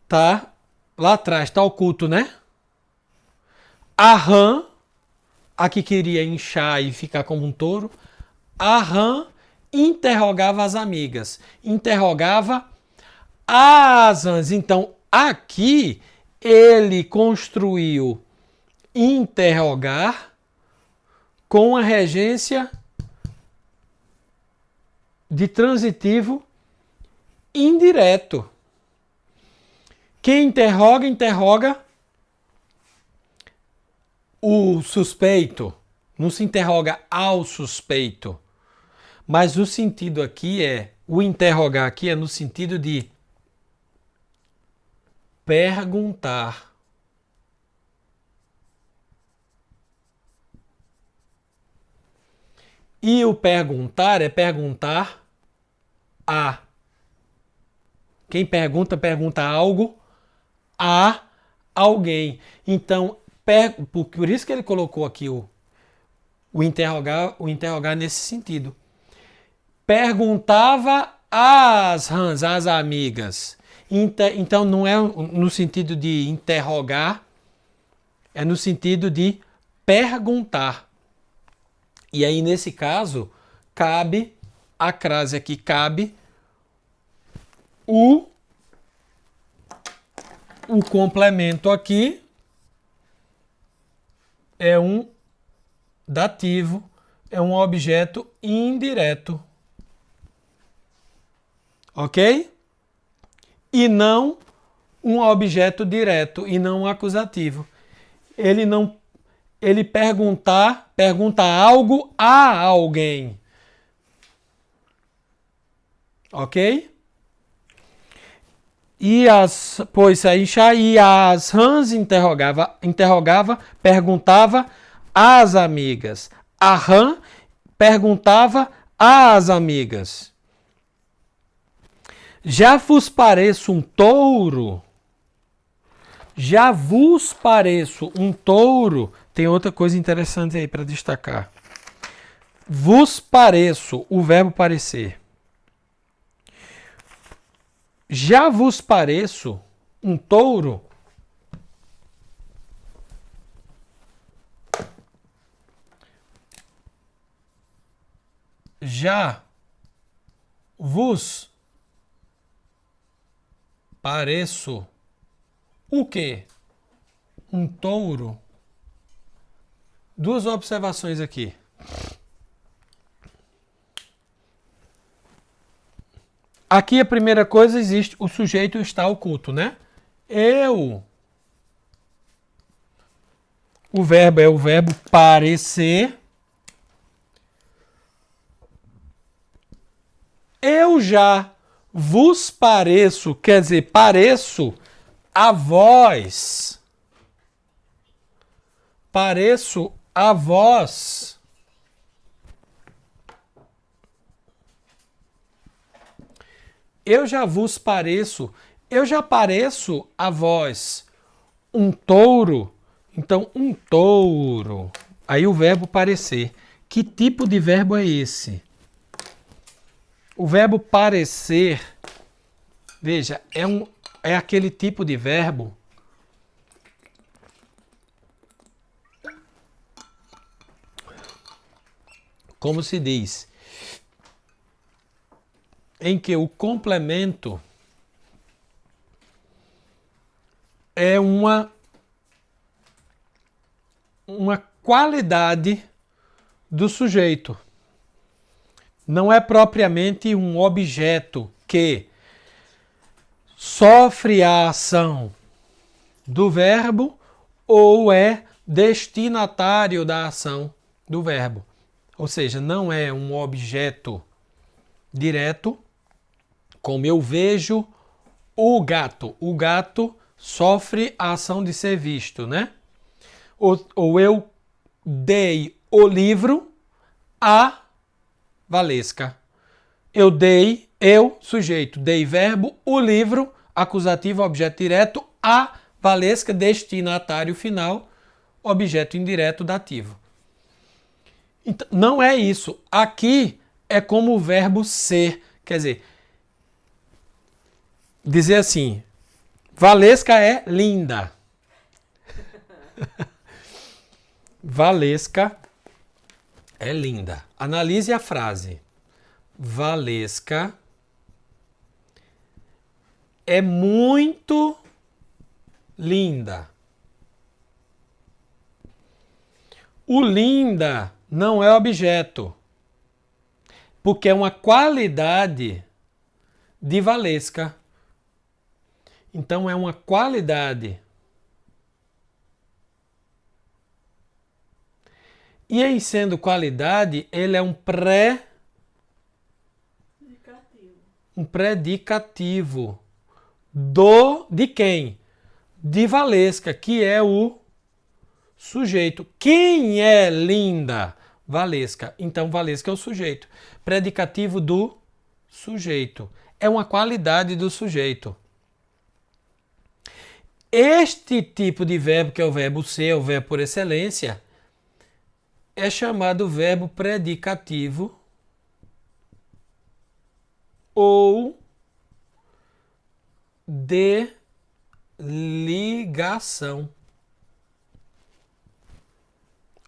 Tá lá atrás, está oculto, né? A rã, a que queria inchar e ficar como um touro, a rã interrogava as amigas, interrogava as rãs. Então, aqui ele construiu interrogar com a regência de transitivo indireto. Quem interroga, interroga o suspeito. Não se interroga ao suspeito. Mas o sentido aqui o interrogar aqui é no sentido de perguntar. E o perguntar é perguntar a. Quem pergunta, pergunta algo a alguém. Então, por isso que ele colocou aqui o interrogar nesse sentido. Perguntava às rãs, às amigas. Então, não é no sentido de interrogar, é no sentido de perguntar. E aí, nesse caso, cabe a crase aqui, cabe o complemento aqui é um dativo, é um objeto indireto. Ok? E não um objeto direto, e não um acusativo. Ele pergunta algo a alguém. Ok? E as rãs interrogava, perguntava às amigas. A rã perguntava às amigas. Já vos pareço um touro? Já vos pareço um touro? Tem outra coisa interessante aí para destacar. Vos pareço, o verbo parecer. Já vos pareço um touro? Já vos pareço o quê? Um touro? Duas observações aqui. Aqui a primeira coisa, existe, o sujeito está oculto, né? O verbo é o verbo parecer. Eu já vos pareço, quer dizer, pareço a vós. Pareço a vós. Eu já vos pareço, eu já pareço a vós um touro. Então, um touro. Aí o verbo parecer. Que tipo de verbo é esse? O verbo parecer, veja, é aquele tipo de verbo como se diz, em que o complemento é uma qualidade do sujeito. Não é propriamente um objeto que sofre a ação do verbo ou é destinatário da ação do verbo. Ou seja, não é um objeto direto, como eu vejo o gato. O gato sofre a ação de ser visto, né? Ou eu dei o livro a Valesca. Sujeito, dei verbo, o livro, acusativo, objeto direto, a Valesca, destinatário final, objeto indireto, dativo. Então, não é isso. Aqui é como o verbo ser. Quer dizer assim, Valesca é linda. Valesca é linda. Analise a frase. Valesca é muito linda. O linda não é objeto, porque é uma qualidade de Valesca. Então é uma qualidade. E em sendo qualidade, ele é um predicativo de quem? De Valesca, que é o sujeito. Quem é Linda? Valesca. Então Valesca é o sujeito. Predicativo do sujeito. É uma qualidade do sujeito. Este tipo de verbo, que é o verbo ser, o verbo por excelência, é chamado verbo predicativo ou de ligação.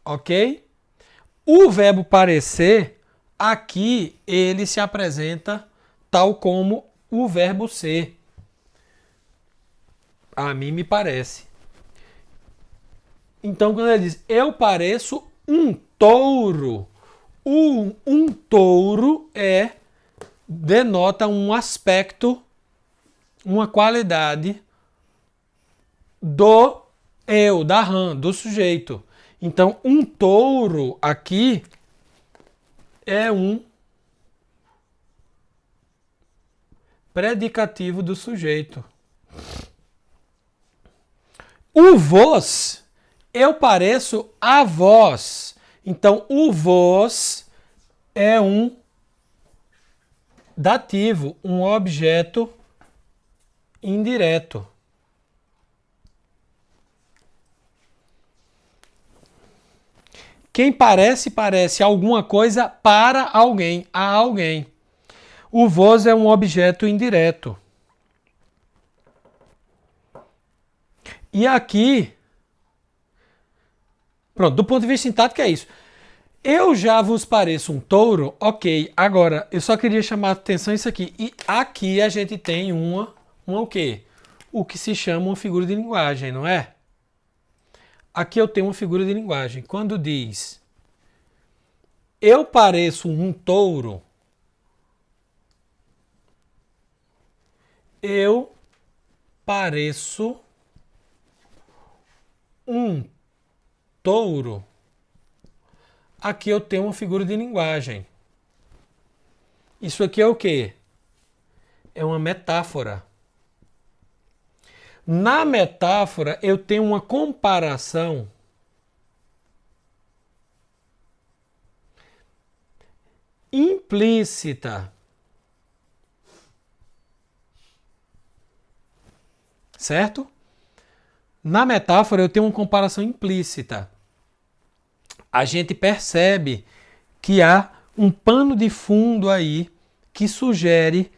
Ok? O verbo parecer, aqui ele se apresenta tal como o verbo ser. A mim me parece. Então, quando ele diz, eu pareço um touro. Um touro denota um aspecto, uma qualidade do eu, da rã, do sujeito. Então, um touro aqui é um predicativo do sujeito. O vós, eu pareço a vós. Então, o vós é um dativo, um objeto indireto. Quem parece alguma coisa para alguém, a alguém. O vós é um objeto indireto. E aqui, pronto, do ponto de vista sintático é isso. Eu já vos pareço um touro, ok. Agora, eu só queria chamar a atenção isso aqui. E aqui a gente tem uma o quê? O que se chama uma figura de linguagem, não é? Aqui eu tenho uma figura de linguagem. Quando diz eu pareço um touro, eu pareço um touro. Aqui eu tenho uma figura de linguagem. Isso aqui é o quê? É uma metáfora. Na metáfora, eu tenho uma comparação implícita. Certo? Na metáfora, eu tenho uma comparação implícita. A gente percebe que há um pano de fundo aí que sugere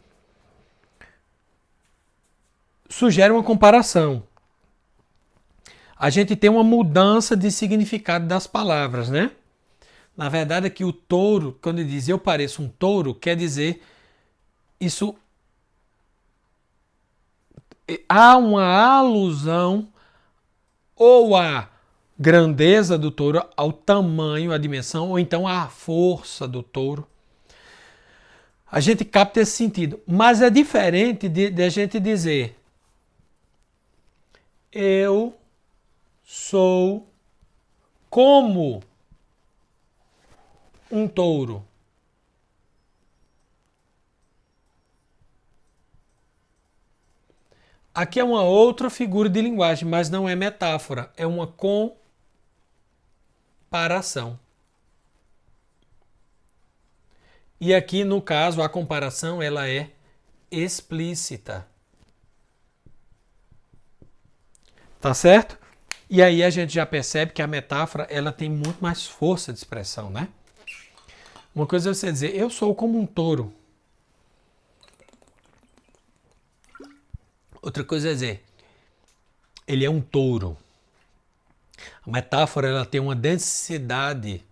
uma comparação. A gente tem uma mudança de significado das palavras, né? Na verdade, aqui o touro, quando ele diz eu pareço um touro, quer dizer isso. Há uma alusão ou à grandeza do touro, ao tamanho, à dimensão, ou então à força do touro. A gente capta esse sentido. Mas é diferente de a gente dizer eu sou como um touro. Aqui é uma outra figura de linguagem, mas não é metáfora, é uma comparação. E aqui, no caso, a comparação ela é explícita. Tá certo? E aí a gente já percebe que a metáfora ela tem muito mais força de expressão, né? Uma coisa é você dizer, eu sou como um touro. Outra coisa é dizer, ele é um touro. A metáfora ela tem uma densidade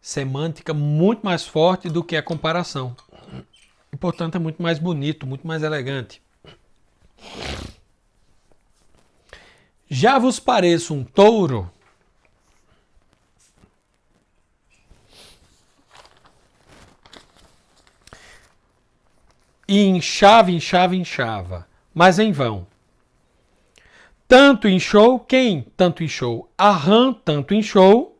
semântica muito mais forte do que a comparação. E, portanto, é muito mais bonito, muito mais elegante. Já vos pareço um touro? E inchava. mas em vão. Tanto inchou, quem tanto inchou? A rã tanto inchou,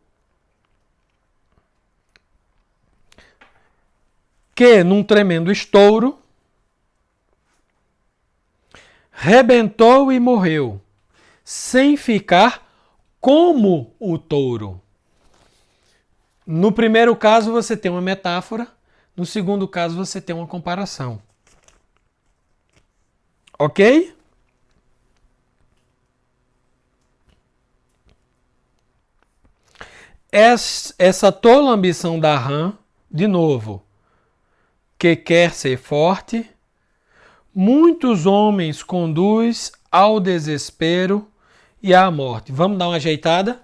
que num tremendo estouro, rebentou e morreu, sem ficar como o touro. No primeiro caso você tem uma metáfora, no segundo caso você tem uma comparação. Ok? Essa tola ambição da rã, de novo, que quer ser forte, muitos homens conduz ao desespero e à morte. Vamos dar uma ajeitada?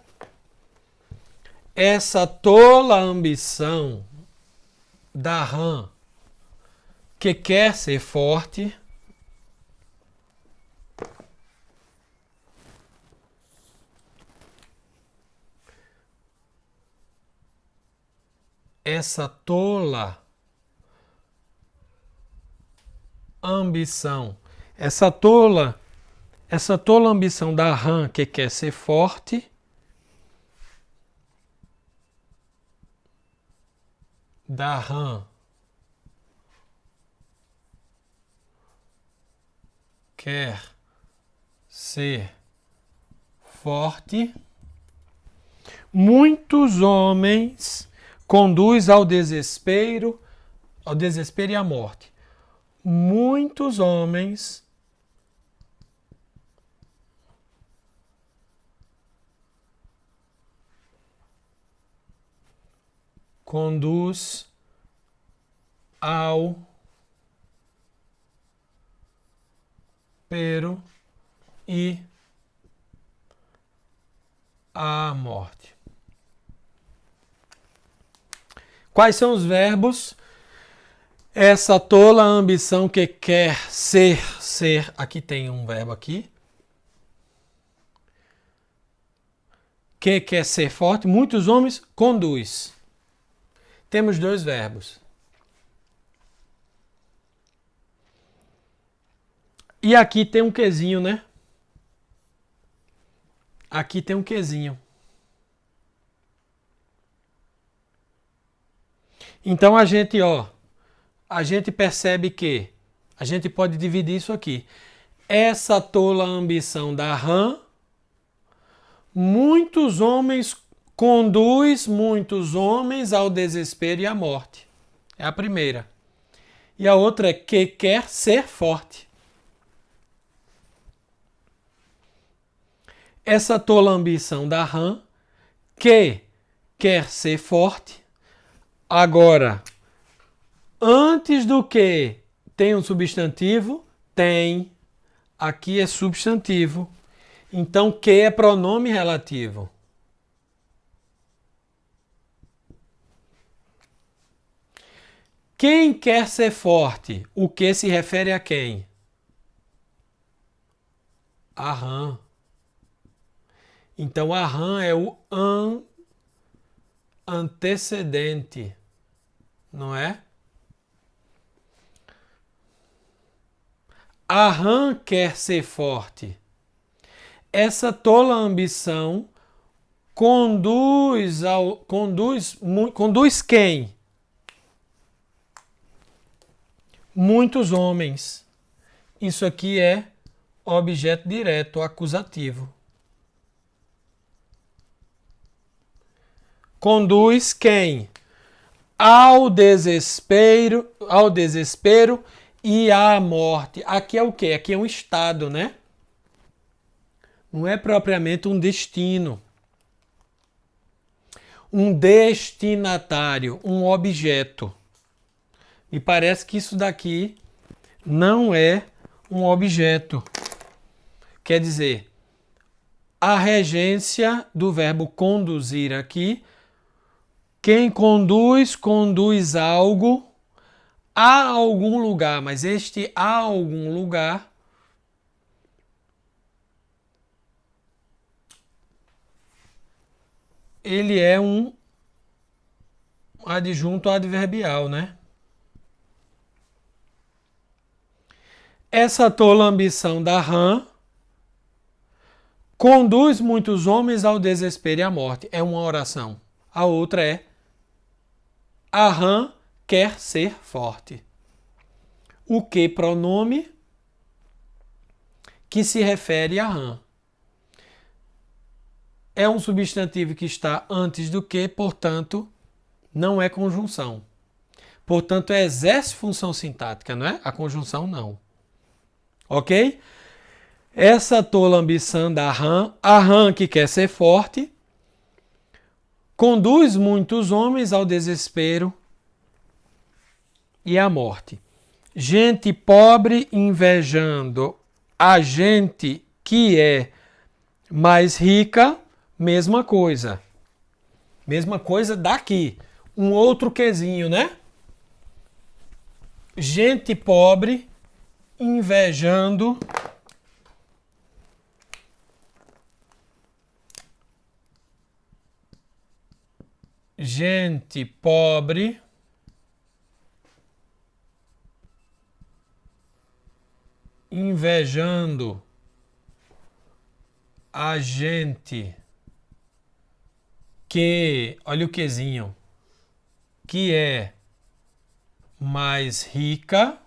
Essa tola ambição da rã, que quer ser forte, essa tola ambição, essa tola ambição da rã que quer ser forte, da rã quer ser forte, muitos homens conduz ao desespero e à morte. Muitos homens conduz ao desespero e à morte. Quais são os verbos? Essa tola ambição que quer ser, aqui tem um verbo aqui. Que quer ser forte, muitos homens conduz. Temos dois verbos. E aqui tem um quezinho, né? Aqui tem um quezinho. Então a gente percebe que a gente pode dividir isso aqui. Essa tola ambição da rã, muitos homens conduz muitos homens ao desespero e à morte. É a primeira. E a outra é que quer ser forte. Essa tola ambição da rã, que quer ser forte. Agora, antes do que tem um substantivo, tem. Aqui é substantivo. Então, que é pronome relativo. Quem quer ser forte? O que se refere a quem? A rã. Então, a rã é o antecedente, não é? A rã quer ser forte. Essa tola ambição conduz quem? Muitos homens. Isso aqui é objeto direto, acusativo. Conduz quem? Ao desespero e à morte. Aqui é o quê? Aqui é um estado, né? Não é propriamente um destino. Um destinatário, um objeto. Me parece que isso daqui não é um objeto. Quer dizer, a regência do verbo conduzir aqui, quem conduz, conduz algo a algum lugar, mas este a algum lugar ele é um adjunto adverbial, né? Essa tola ambição da rã conduz muitos homens ao desespero e à morte. É uma oração. A outra é: a rã quer ser forte. O que pronome que se refere a rã. É um substantivo que está antes do que, portanto, não é conjunção. Portanto, exerce função sintática, não é? A conjunção não. Ok? Essa tola ambição da rã, a rã que quer ser forte, conduz muitos homens ao desespero e à morte. Gente pobre invejando a gente que é mais rica, mesma coisa. Mesma coisa daqui. Um outro quezinho, né? Gente pobre invejando gente pobre invejando a gente que, olha o quezinho, que é mais rica.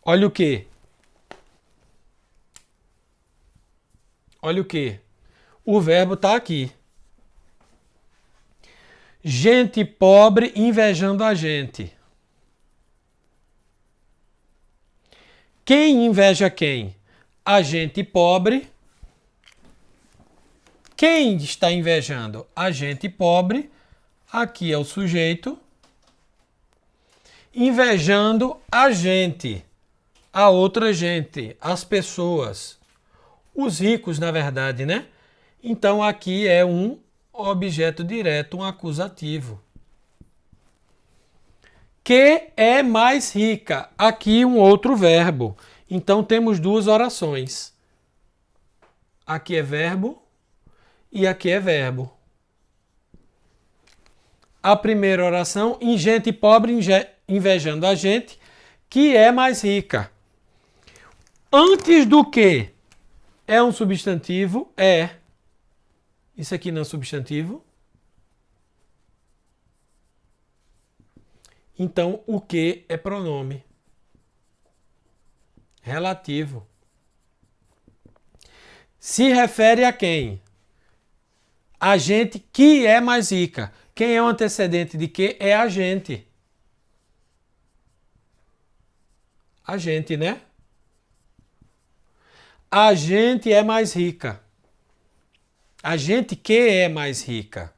Olha o que? Olha o que? O verbo está aqui. Gente pobre invejando a gente. Quem inveja quem? A gente pobre. Quem está invejando? A gente pobre. Aqui é o sujeito. Invejando a gente. A outra gente. As pessoas. Os ricos, na verdade, né? Então aqui é um objeto direto, um acusativo. Que é mais rica. Aqui um outro verbo. Então temos duas orações. Aqui é verbo e aqui é verbo. A primeira oração, em gente pobre invejando a gente que é mais rica. Antes do que é um substantivo, é. Isso aqui não é substantivo. Então, o que é pronome relativo. Se refere a quem? A gente que é mais rica. Quem é o antecedente de que? É a gente. A gente, né? A gente é mais rica. A gente que é mais rica.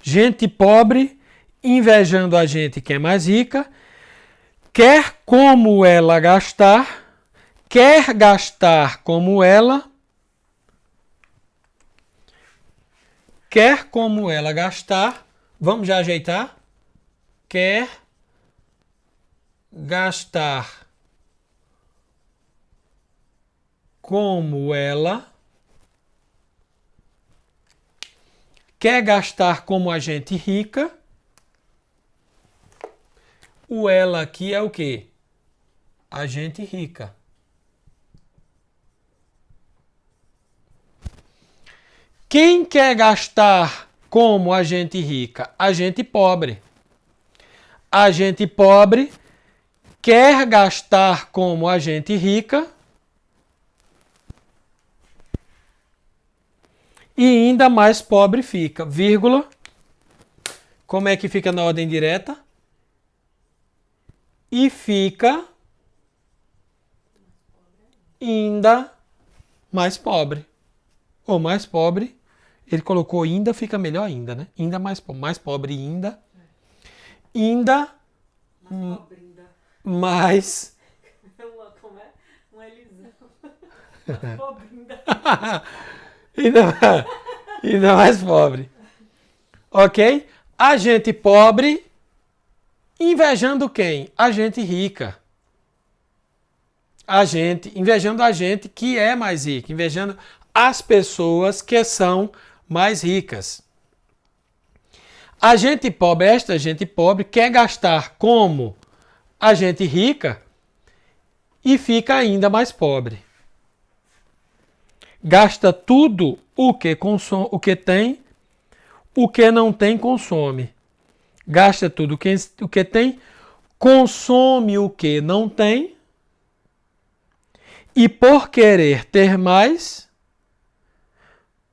Gente pobre invejando a gente que é mais rica, quer como ela gastar, quer gastar como ela, quer como ela gastar, vamos já ajeitar, quer gastar como ela, quer gastar como a gente rica. O ela aqui é o quê? A gente rica. Quem quer gastar como a gente rica? A gente pobre. A gente pobre quer gastar como a gente rica. E ainda mais pobre fica, vírgula. Como é que fica na ordem direta? E fica ainda mais pobre. Ou mais pobre. Ele colocou ainda, fica melhor ainda, né? Ainda mais pobre ainda. Ainda mais... Como é? Uma elisão. Pobrinda. ainda mais pobre. Ok? A gente pobre invejando quem? A gente rica. A gente, invejando a gente que é mais rica, invejando as pessoas que são mais ricas. A gente pobre, esta gente pobre, quer gastar como a gente rica e fica ainda mais pobre. Gasta tudo o que consome, o que tem, o que não tem consome. Gasta tudo o que tem, consome o que não tem, e por querer ter mais,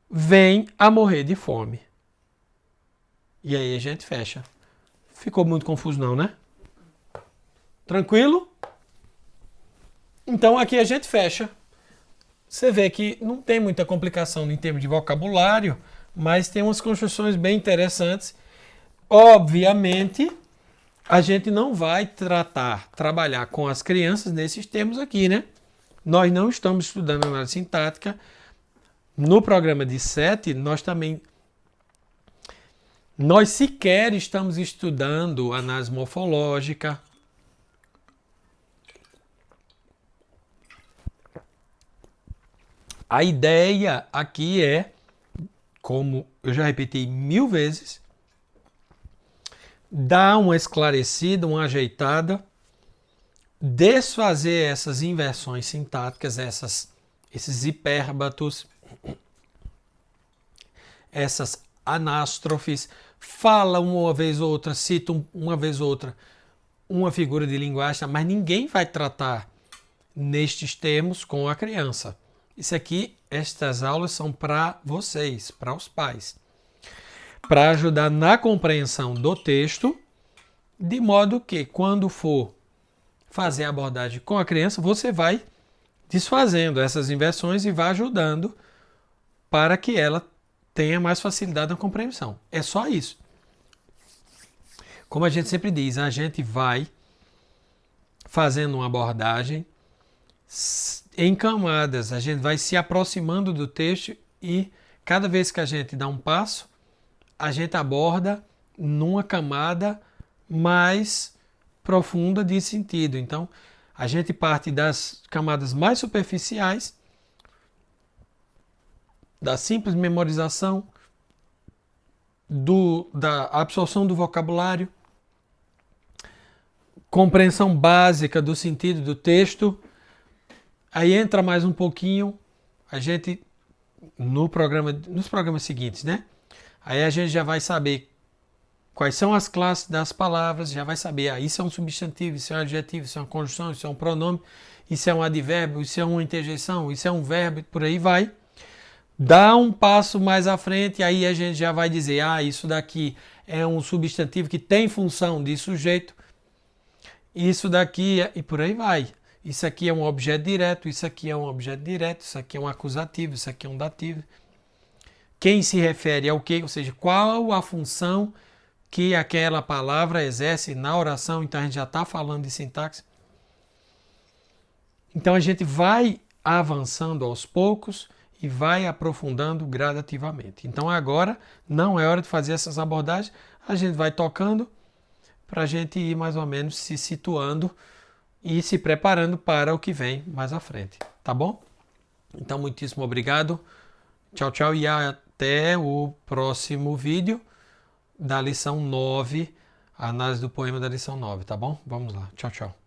vem a morrer de fome. E aí a gente fecha. Ficou muito confuso não, né? Tranquilo? Então aqui a gente fecha. Você vê que não tem muita complicação em termos de vocabulário, mas tem umas construções bem interessantes. Obviamente, a gente não vai trabalhar com as crianças nesses termos aqui, né? Nós não estamos estudando análise sintática. No programa de 7, nós sequer estamos estudando análise morfológica. A ideia aqui é, como eu já repeti 1000 vezes, dar uma esclarecida, uma ajeitada, desfazer essas inversões sintáticas, esses hipérbatos, essas anástrofes, fala uma vez ou outra, cita uma vez ou outra uma figura de linguagem, mas ninguém vai tratar nestes termos com a criança. Isso aqui, estas aulas são para vocês, para os pais, para ajudar na compreensão do texto, de modo que quando for fazer a abordagem com a criança, você vai desfazendo essas inversões e vai ajudando para que ela tenha mais facilidade na compreensão. É só isso. Como a gente sempre diz, a gente vai fazendo uma abordagem em camadas, a gente vai se aproximando do texto e cada vez que a gente dá um passo, a gente aborda numa camada mais profunda de sentido. Então, a gente parte das camadas mais superficiais, da simples memorização, da absorção do vocabulário, compreensão básica do sentido do texto. Aí entra mais um pouquinho, a gente, nos programas seguintes, né? Aí a gente já vai saber quais são as classes das palavras, já vai saber, isso é um substantivo, isso é um adjetivo, isso é uma conjunção, isso é um pronome, isso é um advérbio, isso é uma interjeição, isso é um verbo, por aí vai. Dá um passo mais à frente, aí a gente já vai dizer, isso daqui é um substantivo que tem função de sujeito, isso daqui, e por aí vai. Isso aqui é um objeto direto, isso aqui é um objeto direto, isso aqui é um acusativo, isso aqui é um dativo. Quem se refere ao quê? Ou seja, qual a função que aquela palavra exerce na oração. Então a gente já está falando de sintaxe. Então a gente vai avançando aos poucos e vai aprofundando gradativamente. Então agora não é hora de fazer essas abordagens, a gente vai tocando para a gente ir mais ou menos se situando e se preparando para o que vem mais à frente, tá bom? Então, muitíssimo obrigado. Tchau, tchau e até o próximo vídeo da lição 9, a análise do poema da lição 9, tá bom? Vamos lá. Tchau, tchau.